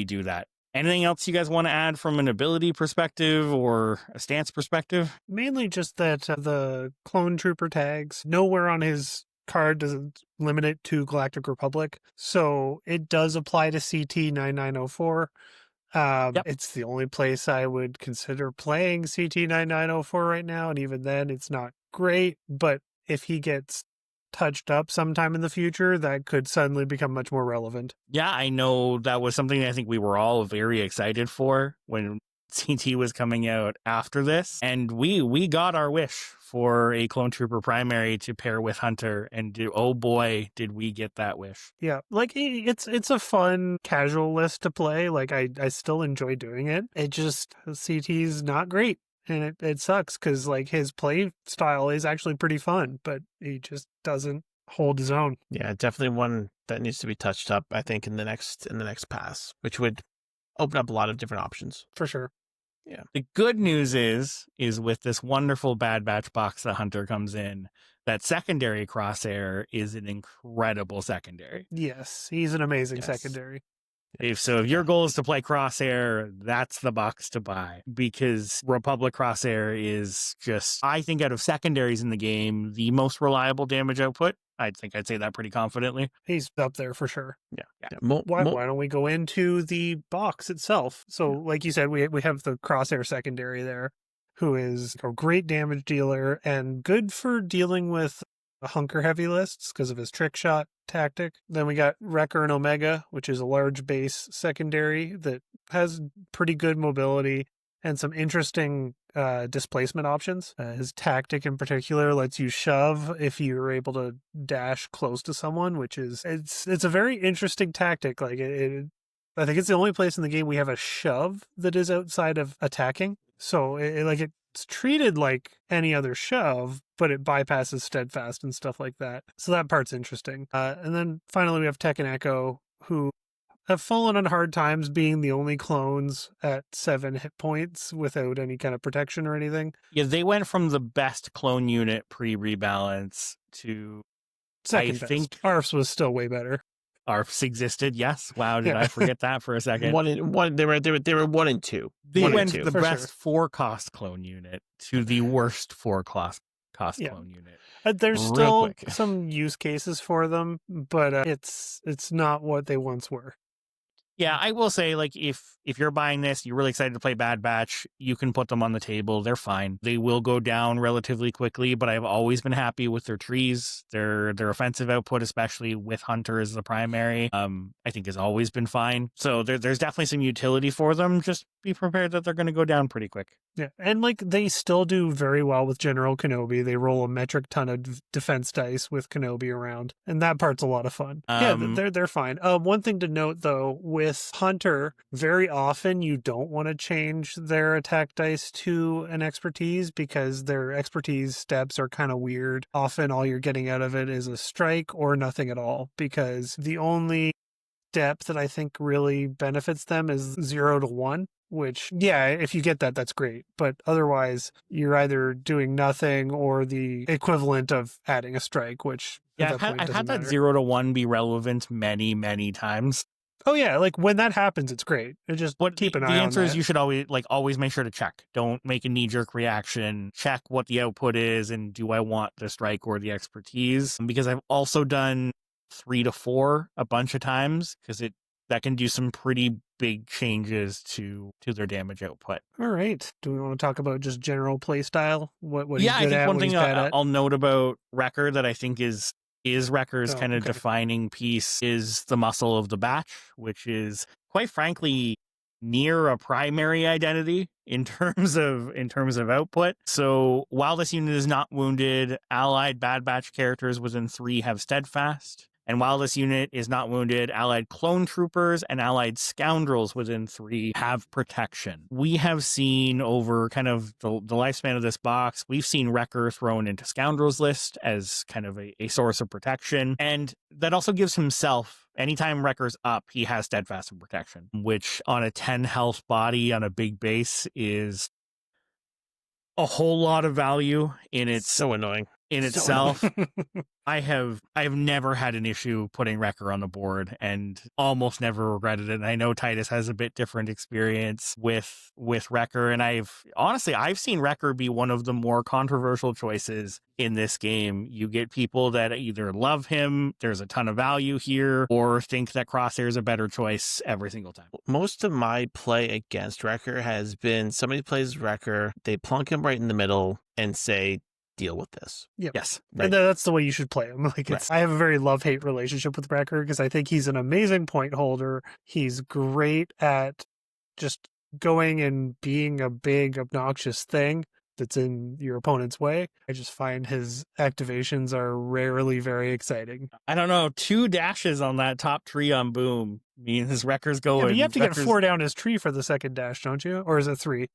do that. Anything else you guys want to add from an ability perspective or a stance perspective? Mainly just that the clone trooper tags, nowhere on his card does it limit it to Galactic Republic. So it does apply to CT 9904. Yep. It's the only place I would consider playing CT 9904 right now. And even then, it's not great. But if he gets touched up sometime in the future, that could suddenly become much more relevant. Yeah, I know that was something I think we were all very excited for when CT was coming out after this. And we got our wish for a Clone Trooper primary to pair with Hunter, and oh boy, did we get that wish. Yeah, like it's a fun casual list to play. Like I still enjoy doing it. It just, CT's not great. And it sucks because like his play style is actually pretty fun, but he just doesn't hold his own. Yeah, definitely one that needs to be touched up, I think, in the next pass, which would open up a lot of different options. For sure. Yeah. The good news is with this wonderful Bad Batch box that Hunter comes in, that secondary Crosshair is an incredible secondary. Yes, he's an amazing secondary. If your goal is to play Crosshair, that's the box to buy, because Republic Crosshair is just, I think, out of secondaries in the game, the most reliable damage output. I think I'd say that pretty confidently. He's up there for sure. Yeah. Why don't we go into the box itself? So, like you said, we have the Crosshair secondary there, who is a great damage dealer and good for dealing with hunker heavy lists because of his trick shot tactic. Then we got Wrecker and Omega, which is a large base secondary that has pretty good mobility and some interesting displacement options. His tactic in particular lets you shove if you're able to dash close to someone, which is it's a very interesting tactic. Like I think it's the only place in the game we have a shove that is outside of attacking. So it's treated like any other shove, but it bypasses steadfast and stuff like that. So that part's interesting. And then finally we have Tech and Echo, who have fallen on hard times being the only clones at 7 hit points without any kind of protection or anything. Yeah, they went from the best clone unit pre-rebalance to Second I best. think ARFs was still way better. ARFs existed. Yes. Wow. Did I forget that for a second? They were 1 and 2. They One went and two. the For best sure. 4-cost clone unit to the worst 4-cost clone unit. There's Real still quick. some use cases for them, but it's not what they once were. Yeah, I will say, like, if you're buying this, you're really excited to play Bad Batch, you can put them on the table. They're fine. They will go down relatively quickly, but I've always been happy with their trees. Their offensive output, especially with Hunter as the primary, I think has always been fine. So there's definitely some utility for them. Just be prepared that they're going to go down pretty quick. Yeah, and like they still do very well with General Kenobi. They roll a metric ton of defense dice with Kenobi around, and that part's a lot of fun. They're fine. One thing to note though, with Hunter, very often you don't want to change their attack dice to an expertise because their expertise steps are kind of weird. Often all you're getting out of it is a strike or nothing at all, because the only step that I think really benefits them is 0 to 1. Which, yeah, if you get that, that's great. But otherwise, you're either doing nothing or the equivalent of adding a strike, which Yeah, at that point I've had doesn't that matter. 0 to 1 be relevant many, many times. Oh yeah, like when that happens, it's great. It just But keep an the eye on answer is that. you should always make sure to check. Don't make a knee-jerk reaction. Check what the output is and do I want the strike or the expertise? Because I've also done 3 to 4 a bunch of times because that can do some pretty big changes to their damage output. All right. Do we want to talk about just general play style? What he's Yeah, I good think at, one what thing he's bad at? I'll note about Wrecker that I think is Wrecker's Oh, kind of okay. defining piece is the muscle of the batch, which is quite frankly near a primary identity in terms of output. So while this unit is not wounded, allied Bad Batch characters within 3 have steadfast. And while this unit is not wounded, allied clone troopers and allied scoundrels within 3 have protection. We have seen over kind of the lifespan of this box, we've seen Wrecker thrown into scoundrels list as kind of a source of protection. And that also gives himself anytime Wrecker's up, he has Steadfast and Protection, which on a 10 health body on a big base is a whole lot of value in its So annoying. in So itself. I have never had an issue putting Wrecker on the board and almost never regretted it. And I know Titus has a bit different experience with Wrecker, and I've seen Wrecker be one of the more controversial choices in this game. You get people that either love him, there's a ton of value here, or think that Crosshair is a better choice every single time. Most of my play against Wrecker has been somebody plays Wrecker, they plunk him right in the middle and say, deal with this. Yep. Yes. Right. And that's the way you should play him. Like, it's, I have a very love-hate relationship with Wrecker because I think he's an amazing point holder. He's great at just going and being a big, obnoxious thing that's in your opponent's way. I just find his activations are rarely very exciting. I don't know. 2 dashes on that top tree on Boom means Wrecker's going. Yeah, but you have to get Wrecker's- 4 down his tree for the second dash, don't you? Or is it 3?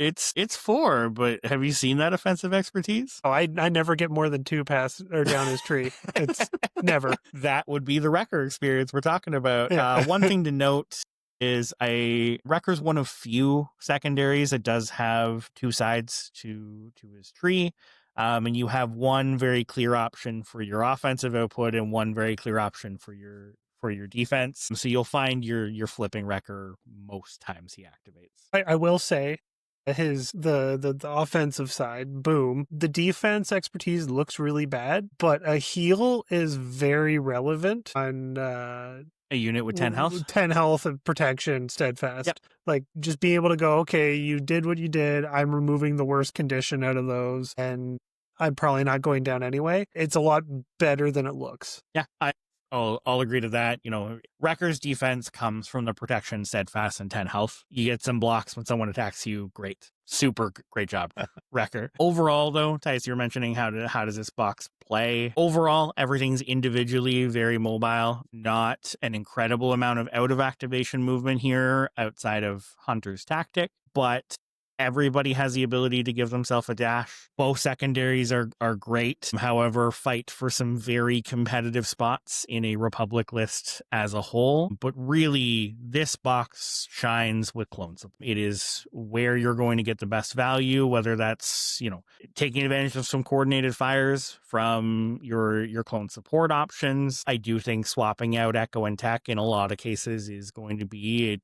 It's 4, but have you seen that offensive expertise? Oh, I never get more than 2 past or down his tree. It's never. That would be the Wrecker experience we're talking about. Yeah. One thing to note is Wrecker's one of few secondaries that does have 2 sides to his tree. And you have one very clear option for your offensive output and one very clear option for your defense. So you'll find you're flipping Wrecker most times he activates. I will say the offensive side, Boom, the defense expertise looks really bad, but a heal is very relevant on A unit with 10 health? 10 health and protection, Steadfast. Yep. Like, just being able to go, okay, you did what you did. I'm removing the worst condition out of those, and I'm probably not going down anyway. It's a lot better than it looks. Yeah, I'll agree to that. You know, Wrecker's defense comes from the protection, Steadfast, and 10 health. You get some blocks when someone attacks you. Great. Super great job, Wrecker. Overall, though, Tice, you're mentioning how does this box play? Overall, everything's individually very mobile. Not an incredible amount of out of activation movement here outside of Hunter's tactic, but everybody has the ability to give themselves a dash. Both secondaries are great. However, fight for some very competitive spots in a Republic list as a whole. But really, this box shines with clones. It is where you're going to get the best value, whether that's, taking advantage of some coordinated fires from your clone support options. I do think swapping out Echo and Tech in a lot of cases is going to be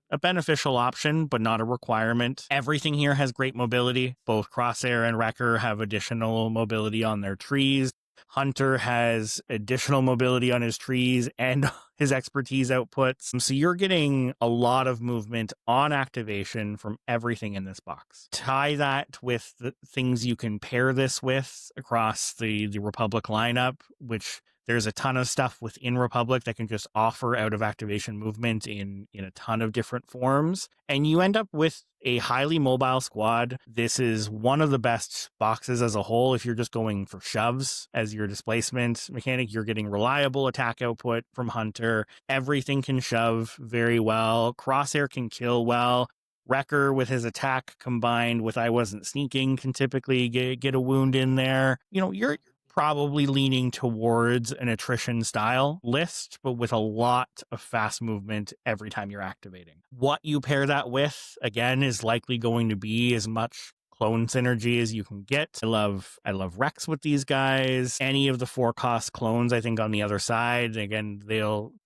a beneficial option, but not a requirement. Everything here has great mobility. Both Crosshair and Wrecker have additional mobility on their trees. Hunter has additional mobility on his trees and his expertise outputs. So you're getting a lot of movement on activation from everything in this box. Tie that with the things you can pair this with across the Republic lineup, which there's a ton of stuff within Republic that can just offer out of activation movement in a ton of different forms. And you end up with a highly mobile squad. This is one of the best boxes as a whole. If you're just going for shoves as your displacement mechanic, you're getting reliable attack output from Hunter. Everything can shove very well. Crosshair can kill well. Wrecker with his attack combined with I wasn't sneaking can typically get a wound in there. You're probably leaning towards an attrition style list, but with a lot of fast movement every time you're activating. What you pair that with, again, is likely going to be as much clone synergy as you can get. I love Rex with these guys. Any of the 4-cost clones, I think, on the other side, again,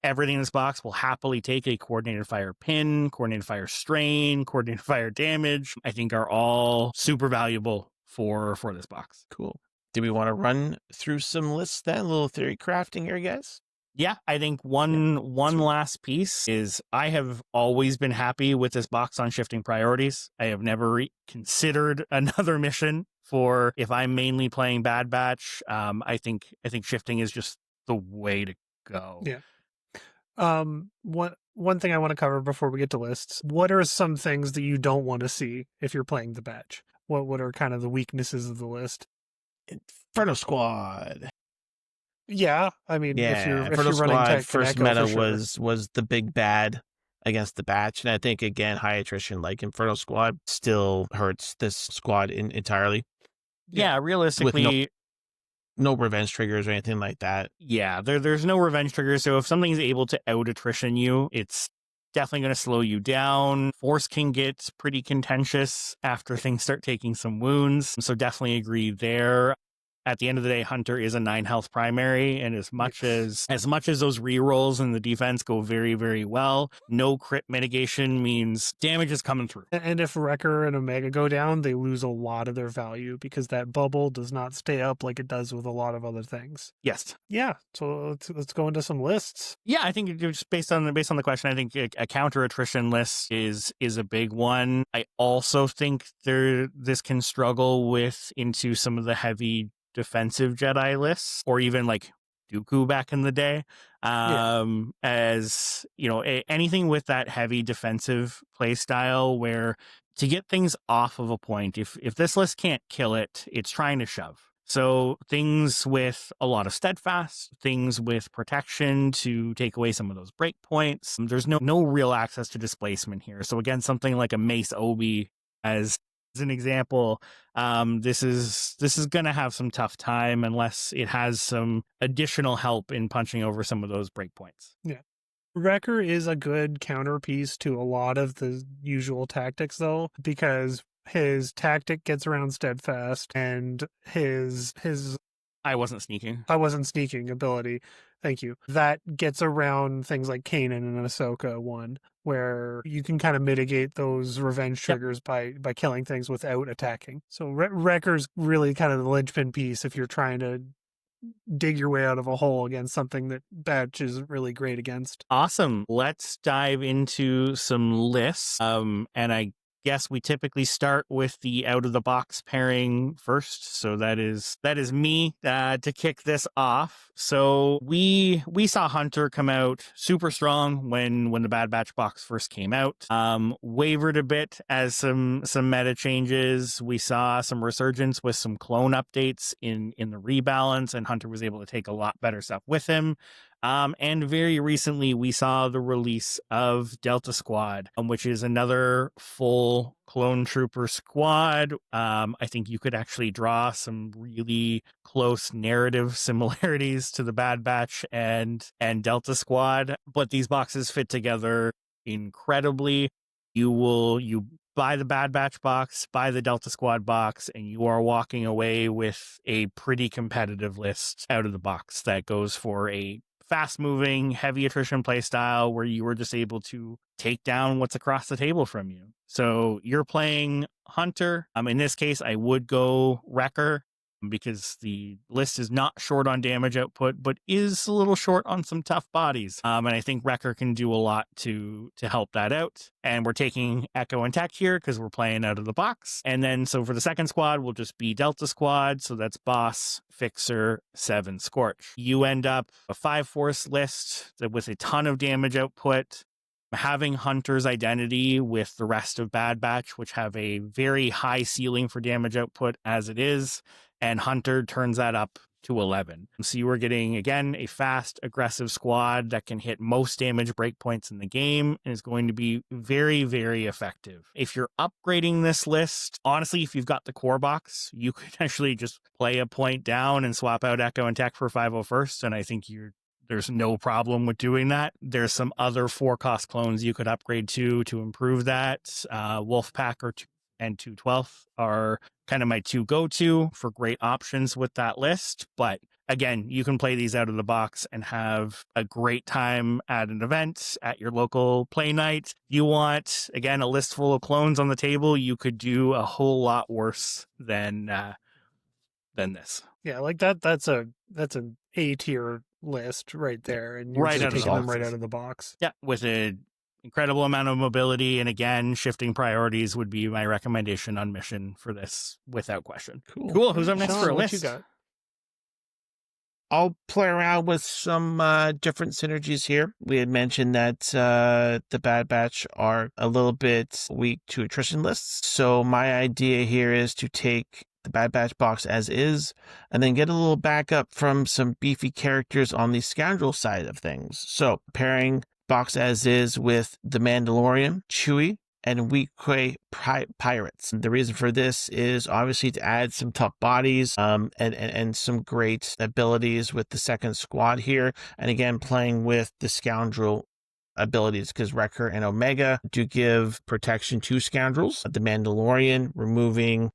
everything in this box will happily take a coordinated fire pin, coordinated fire strain, coordinated fire damage, I think are all super valuable for this box. Cool. Do we want to run through some lists then? A little theory crafting here, guys? Yeah, I think one last piece is I have always been happy with this box on shifting priorities. I have never considered another mission for if I'm mainly playing Bad Batch. I think shifting is just the way to go. Yeah. One thing I want to cover before we get to lists. What are some things that you don't want to see if you're playing the Batch? What are kind of the weaknesses of the list? Inferno Squad. Yeah, I mean, if you're Inferno running Squad Tech and first Echo, meta for sure. was the big bad against the Batch, and I think again high attrition like Inferno Squad still hurts this squad entirely. Yeah, realistically, no revenge triggers or anything like that. Yeah, there's no revenge trigger. So if something's able to out attrition you, it's definitely going to slow you down. Force can get pretty contentious after things start taking some wounds. So definitely agree there. At the end of the day, Hunter is a 9 health primary, and as much as those rerolls in the defense go very, very well, no crit mitigation means damage is coming through. And if Wrecker and Omega go down, they lose a lot of their value because that bubble does not stay up like it does with a lot of other things. Yes. Yeah, so let's go into some lists. Yeah, I think just based on the question, I think a counter attrition list is a big one. I also think this can struggle into some of the heavy defensive Jedi lists, or even like Dooku back in the day. As you know, anything with that heavy defensive play style where to get things off of a point, if this list can't kill it, it's trying to shove. So things with a lot of steadfast, things with protection to take away some of those break points. There's no real access to displacement here. So again, something like a Mace Obi as an example, this is going to have some tough time unless it has some additional help in punching over some of those breakpoints. Yeah. Wrecker is a good counterpiece to a lot of the usual tactics, though, because his tactic gets around steadfast and his I wasn't sneaking ability, thank you, that gets around things like Kanan and Ahsoka 1, where you can kind of mitigate those revenge triggers by killing things without attacking. So Wrecker's really kind of the linchpin piece if you're trying to dig your way out of a hole against something that Batch is really great against. Awesome. Let's dive into some lists. And I guess we typically start with the out of the box pairing first. So that is me to kick this off. So we saw Hunter come out super strong when the Bad Batch box first came out. Wavered a bit as some meta changes. We saw some resurgence with some clone updates in the rebalance, and Hunter was able to take a lot better stuff with him. And very recently, we saw the release of Delta Squad, which is another full clone trooper squad. I think you could actually draw some really close narrative similarities to the Bad Batch and Delta Squad, but these boxes fit together incredibly. You buy the Bad Batch box, buy the Delta Squad box, and you are walking away with a pretty competitive list out of the box that goes for a fast-moving, heavy attrition playstyle where you were just able to take down what's across the table from you. So you're playing Hunter. In this case, I would go Wrecker because the list is not short on damage output, but is a little short on some tough bodies. And I think Wrecker can do a lot to help that out. And we're taking Echo and Tech here because we're playing out of the box. And then, so for the second squad, we'll just be Delta Squad. So that's Boss, Fixer, 7, Scorch. You end up a 5 Force list with a ton of damage output. Having Hunter's identity with the rest of Bad Batch, which have a very high ceiling for damage output as it is, and Hunter turns that up to 11. So you are getting, again, a fast, aggressive squad that can hit most damage breakpoints in the game and is going to be very, very effective. If you're upgrading this list, honestly, if you've got the core box, you could actually just play a point down and swap out Echo and Tech for 501st, and I think there's no problem with doing that. There's some other 4-cost clones you could upgrade to improve that. Wolfpack and 212th are kind of my 2 go-to for great options with that list. But again, you can play these out of the box and have a great time at an event, at your local play night. You want, again, a list full of clones on the table, you could do a whole lot worse than this. Yeah, like that's an A-tier list right there, and you're Right just out of taking the them right boxes. out of the box. Yeah, with an incredible amount of mobility, and again, shifting priorities would be my recommendation on mission for this, without question. Cool. Who's up next Sean, for a what list? you got? I'll play around with some different synergies here. We had mentioned that the Bad Batch are a little bit weak to attrition lists. So my idea here is to take the Bad Batch box as is, and then get a little backup from some beefy characters on the Scoundrel side of things. So pairing box as is with the Mandalorian, Chewie, and Weequay Pirates. The reason for this is obviously to add some tough bodies and some great abilities with the second squad here. And again, playing with the Scoundrel abilities, because Wrecker and Omega do give protection to Scoundrels. The Mandalorian removing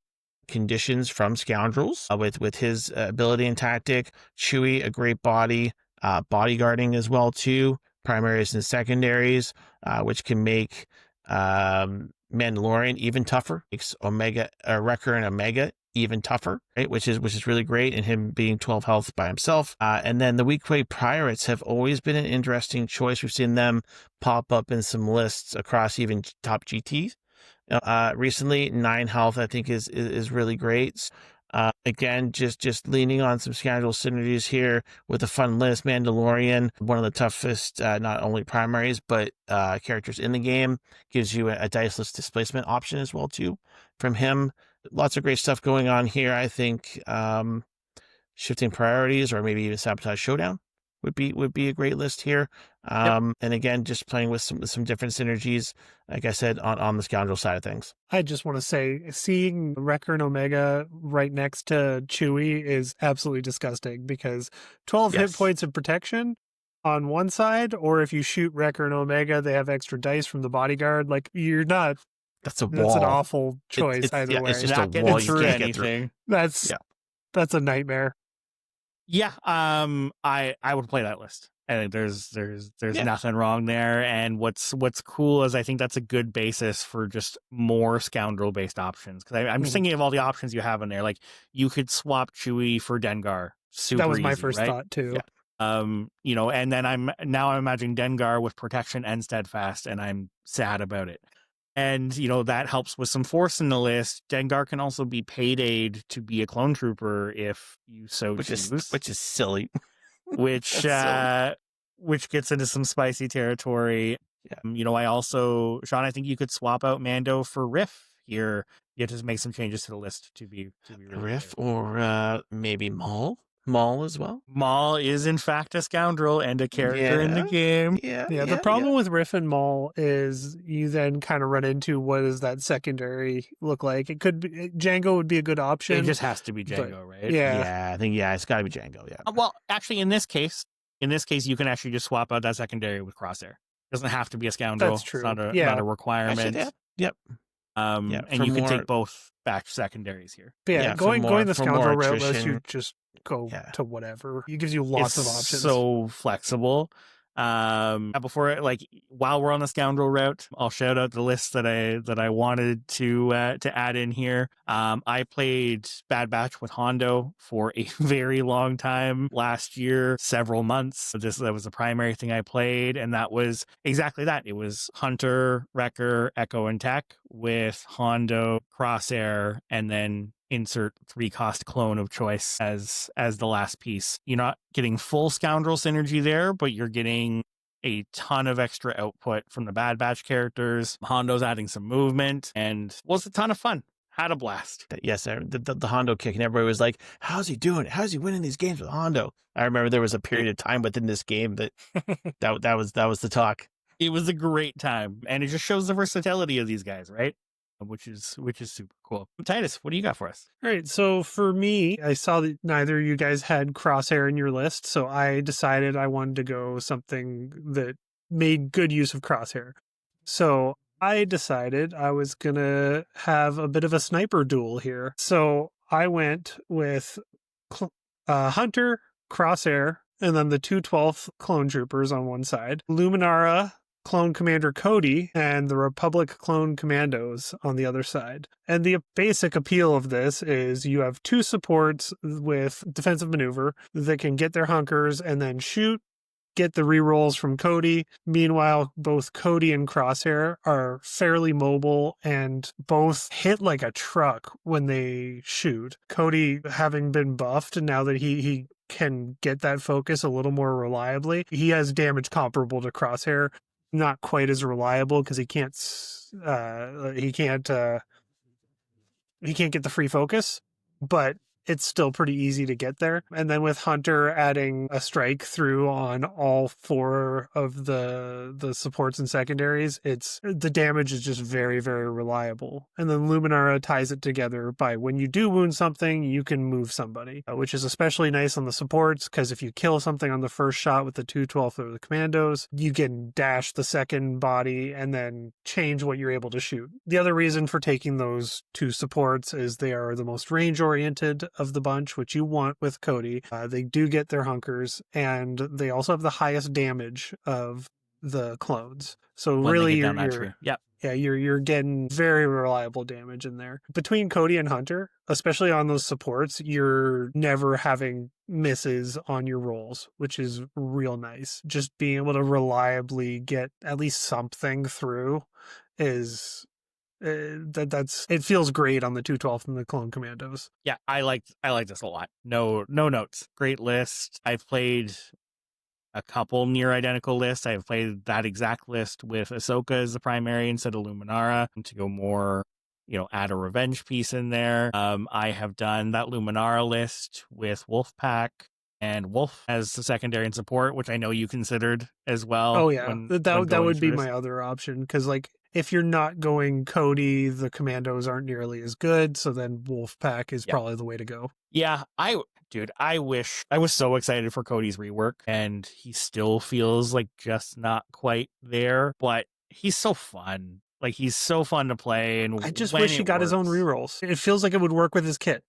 conditions from Scoundrels with his ability and tactic. Chewie, a great body, bodyguarding as well too, primaries and secondaries, which can make Mandalorian even tougher, makes Wrecker and Omega even tougher, right? Which is really great, and him being 12 health by himself. And then the Weequay Pirates have always been an interesting choice. We've seen them pop up in some lists across even top GTs. Recently, 9 health I think is really great. Again, just leaning on some Scoundrel synergies here with a fun list. Mandalorian, one of the toughest, not only primaries, but characters in the game, gives you a diceless displacement option as well too from him. Lots of great stuff going on here. I think shifting priorities or maybe even Sabotage Showdown would be a great list here. And again, just playing with some different synergies, like I said, on the Scoundrel side of things. I just want to say, seeing Wrecker and Omega right next to Chewie is absolutely disgusting, because 12 hit points of protection on one side, or if you shoot Wrecker and Omega, they have extra dice from the bodyguard. Like, you're not. That's a wall. That's an awful choice either way. It's just not a wall getting you through can't anything. get through. That's a nightmare. Yeah, I would play that list. I think there's nothing wrong there. And what's cool is I think that's a good basis for just more Scoundrel based options. Because I'm just thinking of all the options you have in there. Like, you could swap Chewie for Dengar. Super That was my easy, first right? thought too. Yeah. And then I'm imagining Dengar with protection and steadfast, and I'm sad about it. And, that helps with some force in the list. Dengar can also be paid aid to be a clone trooper if you so choose. Which is silly. Which gets into some spicy territory. Yeah. I also, Sean, I think you could swap out Mando for Riff here. You have to make some changes to the list to be really Riff clear. or maybe Maul as well. Maul is in fact a Scoundrel and a character in the game. Yeah, the problem with Riff and Maul is you then kind of run into, what does that secondary look like? It could be Django would be a good option. It just has to be Django, right? Yeah. I think it's got to be Django. Yeah. Well, actually, in this case, you can actually just swap out that secondary with Crosshair. It doesn't have to be a Scoundrel. That's true. It's not a requirement. Actually, yep. And you can take both back secondaries here. But going the Scoundrel route lets you just go to whatever. It gives you lots of options. So flexible. Before, while we're on the Scoundrel route, I'll shout out the list that I wanted to add in here. I played Bad Batch with Hondo for a very long time last year, several months. That was the primary thing I played, and that was exactly that. It was Hunter, Wrecker, Echo, and Tech with Hondo, Crosshair, and then insert 3-cost clone of choice as the last piece. You're not getting full Scoundrel synergy there, but you're getting a ton of extra output from the Bad Batch characters. Hondo's adding some movement, and was a ton of fun. Had a blast. Yes, the Hondo kick, and everybody was like, how's he doing? How's he winning these games with Hondo? I remember there was a period of time within this game that was the talk. It was a great time, and it just shows the versatility of these guys, right? Which is super cool. Titus, what do you got for us? All right, so for me, I saw that neither of you guys had Crosshair in your list, so I decided I wanted to go something that made good use of Crosshair. So I decided I was going to have a bit of a sniper duel here. So I went with Hunter, Crosshair, and then the 212th clone troopers on one side, Luminara, Clone Commander Cody, and the Republic Clone Commandos on the other side. And the basic appeal of this is you have 2 supports with defensive maneuver that can get their hunkers and then shoot, get the rerolls from Cody. Meanwhile, both Cody and Crosshair are fairly mobile and both hit like a truck when they shoot. Cody, having been buffed, now that he can get that focus a little more reliably, he has damage comparable to Crosshair. Not quite as reliable because he can't get the free focus, but it's still pretty easy to get there. And then with Hunter adding a strike through on all 4 of the supports and secondaries, the damage is just very, very reliable. And then Luminara ties it together by when you do wound something, you can move somebody, which is especially nice on the supports, because if you kill something on the first shot with the 2/12 of the commandos, you can dash the second body and then change what you're able to shoot. The other reason for taking those 2 supports is they are the most range oriented of the bunch, which you want with Cody. They do get their hunkers, and they also have the highest damage of the clones. So When really, they get down that tree. Yep. yeah, you're getting very reliable damage in there. Between Cody and Hunter, especially on those supports, you're never having misses on your rolls, which is real nice. Just being able to reliably get at least something through is it feels great on the 2/12 and the Clone Commandos. Yeah, I like this a lot. No notes. Great list. I've played a couple near identical lists. I've played that exact list with Ahsoka as the primary instead of Luminara to go more, add a revenge piece in there. I have done that Luminara list with Wolfpack and Wolf as the secondary and support, which I know you considered as well. Oh yeah, when that would going be through my this. other option, because like if you're not going Cody, the commandos aren't nearly as good, so then Wolfpack is probably the way to go. Yeah, I wish I was so excited for Cody's rework, and he still feels like just not quite there, but he's so fun. Like, he's so fun to play, and I just when wish he it got his own works- rerolls. It feels like it would work with his kit.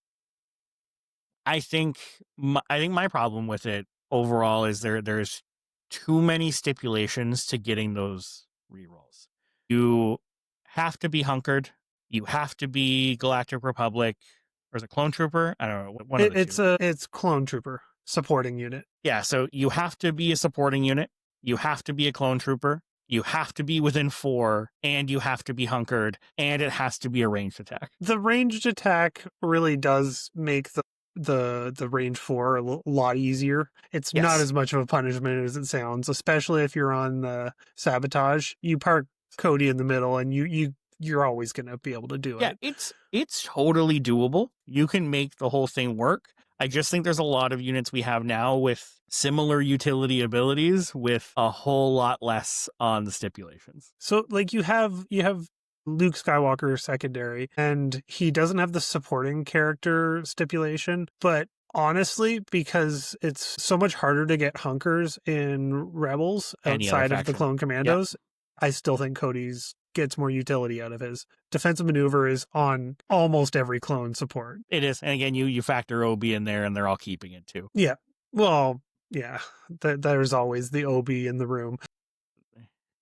I think my problem with it overall is there's too many stipulations to getting those rerolls. You have to be hunkered. You have to be Galactic Republic, or is it Clone Trooper? I don't know. One of the two. It's Clone Trooper supporting unit. Yeah, so you have to be a supporting unit. You have to be a Clone Trooper. You have to be within 4, and you have to be hunkered, and it has to be a ranged attack. The ranged attack really does make the range 4 a lot easier. It's Yes. not as much of a punishment as it sounds, especially if you're on the sabotage. You park Cody in the middle, and you're always going to be able to do Yeah, it. it's totally doable. You can make the whole thing work. I just think there's a lot of units we have now with similar utility abilities with a whole lot less on the stipulations. So like you have Luke Skywalker secondary, and he doesn't have the supporting character stipulation, but honestly, because it's so much harder to get hunkers in Rebels Any other outside of the faction. Clone Commandos, I still think Cody's gets more utility out of his. Defensive maneuver is on almost every clone support. It is. And again, you factor OB in there, and they're all keeping it too. Yeah. Well, yeah, there's always the OB in the room.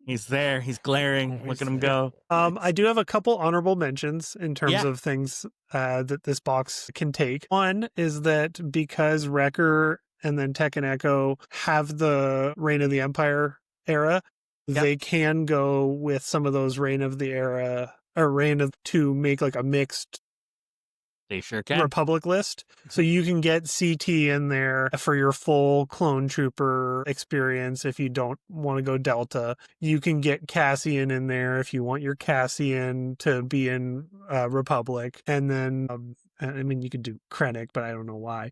He's there. He's glaring. Look at him go. I do have a couple honorable mentions in terms Yeah. of things that this box can take. One is that because Wrecker and then Tech and Echo have the Reign of the Empire era, they can go with some of those Reign of the Era or Reign of to make like a mixed They sure can. Republic list. So you can get CT in there for your full Clone Trooper experience if you don't want to go Delta. You can get Cassian in there if you want your Cassian to be in Republic. And then, I mean, you could do Krennic, but I don't know why.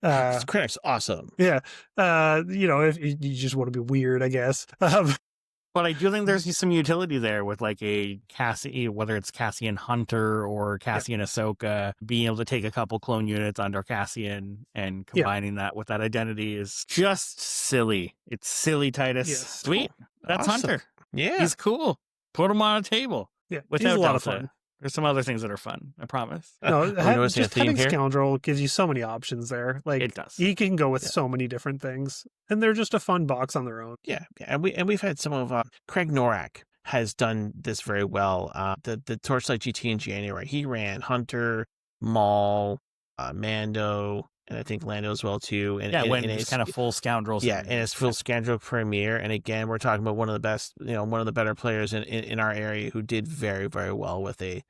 Krennic's awesome. Yeah. If you just want to be weird, I guess. But I do think there's some utility there with like a Cassian, whether it's Cassian Hunter or Cassian Ahsoka, being able to take a couple clone units under Cassian and combining that with that identity is just silly. It's silly, Titus. Yes. Sweet. That's Awesome. Hunter. Yeah. He's cool. Put him on a table. Yeah. Without He's a lot of Delta. fun. There's some other things that are fun. I promise. No, Are we noticing a just theme having here? Scoundrel gives you so many options there. Like It does. you can go with so many different things, and they're just a fun box on their own. Yeah, and we've had some of Craig Norak has done this very well. The Torchlight GT in January, he ran Hunter, Maul, Mando, and I think Lando as well too. And Yeah, and, when and it's it's kind of full scoundrels. yeah, and it's full Scandal premiere. And again, we're talking about one of the best, one of the better players in our area who did very, very well with a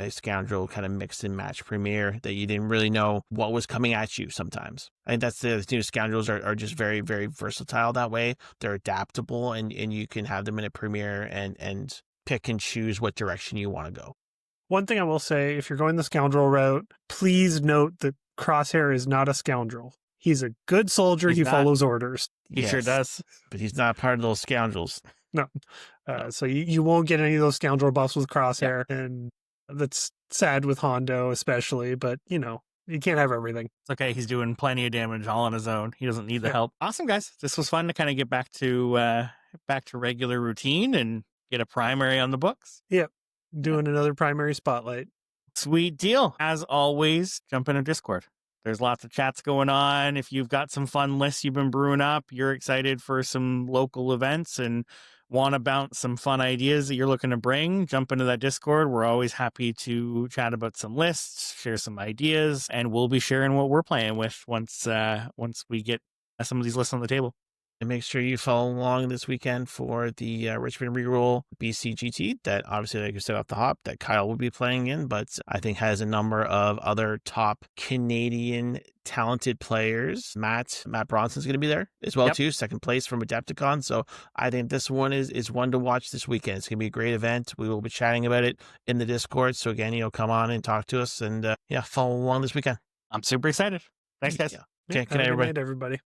Scoundrel kind of mix and match premiere that you didn't really know what was coming at you sometimes. I think that's the new Scoundrels are just very, very versatile that way. They're adaptable, and you can have them in a premiere and pick and choose what direction you want to go. One thing I will say, if you're going the scoundrel route, please note that Crosshair is not a scoundrel. He's a good soldier. He's He not. follows orders. He sure Yes, does. but he's not part of those scoundrels. No. So you won't get any of those scoundrel buffs with Crosshair. And that's sad with Hondo especially, but, you know, you can't have everything. It's okay. He's doing plenty of damage all on his own. He doesn't need the Yeah. help. Awesome, guys. This was fun to kind of get back to regular routine and get a primary on the books. Doing another primary spotlight. Sweet deal. As always, jump in a Discord. There's lots of chats going on. If you've got some fun lists you've been brewing up, you're excited for some local events and want to bounce some fun ideas that you're looking to bring, jump into that Discord. We're always happy to chat about some lists, share some ideas, and we'll be sharing what we're playing with once we get some of these lists on the table. And make sure you follow along this weekend for the Richmond Reroll BCGT that obviously, like you said off the hop, that Kyle will be playing in, but I think has a number of other top Canadian talented players. Matt Bronson's going to be there as well, too, second place from Adepticon. So I think this one is one to watch this weekend. It's going to be a great event. We will be chatting about it in the Discord. So again, come on and talk to us and follow along this weekend. I'm super excited. Thanks, guys. Okay, good night, everybody. Everybody.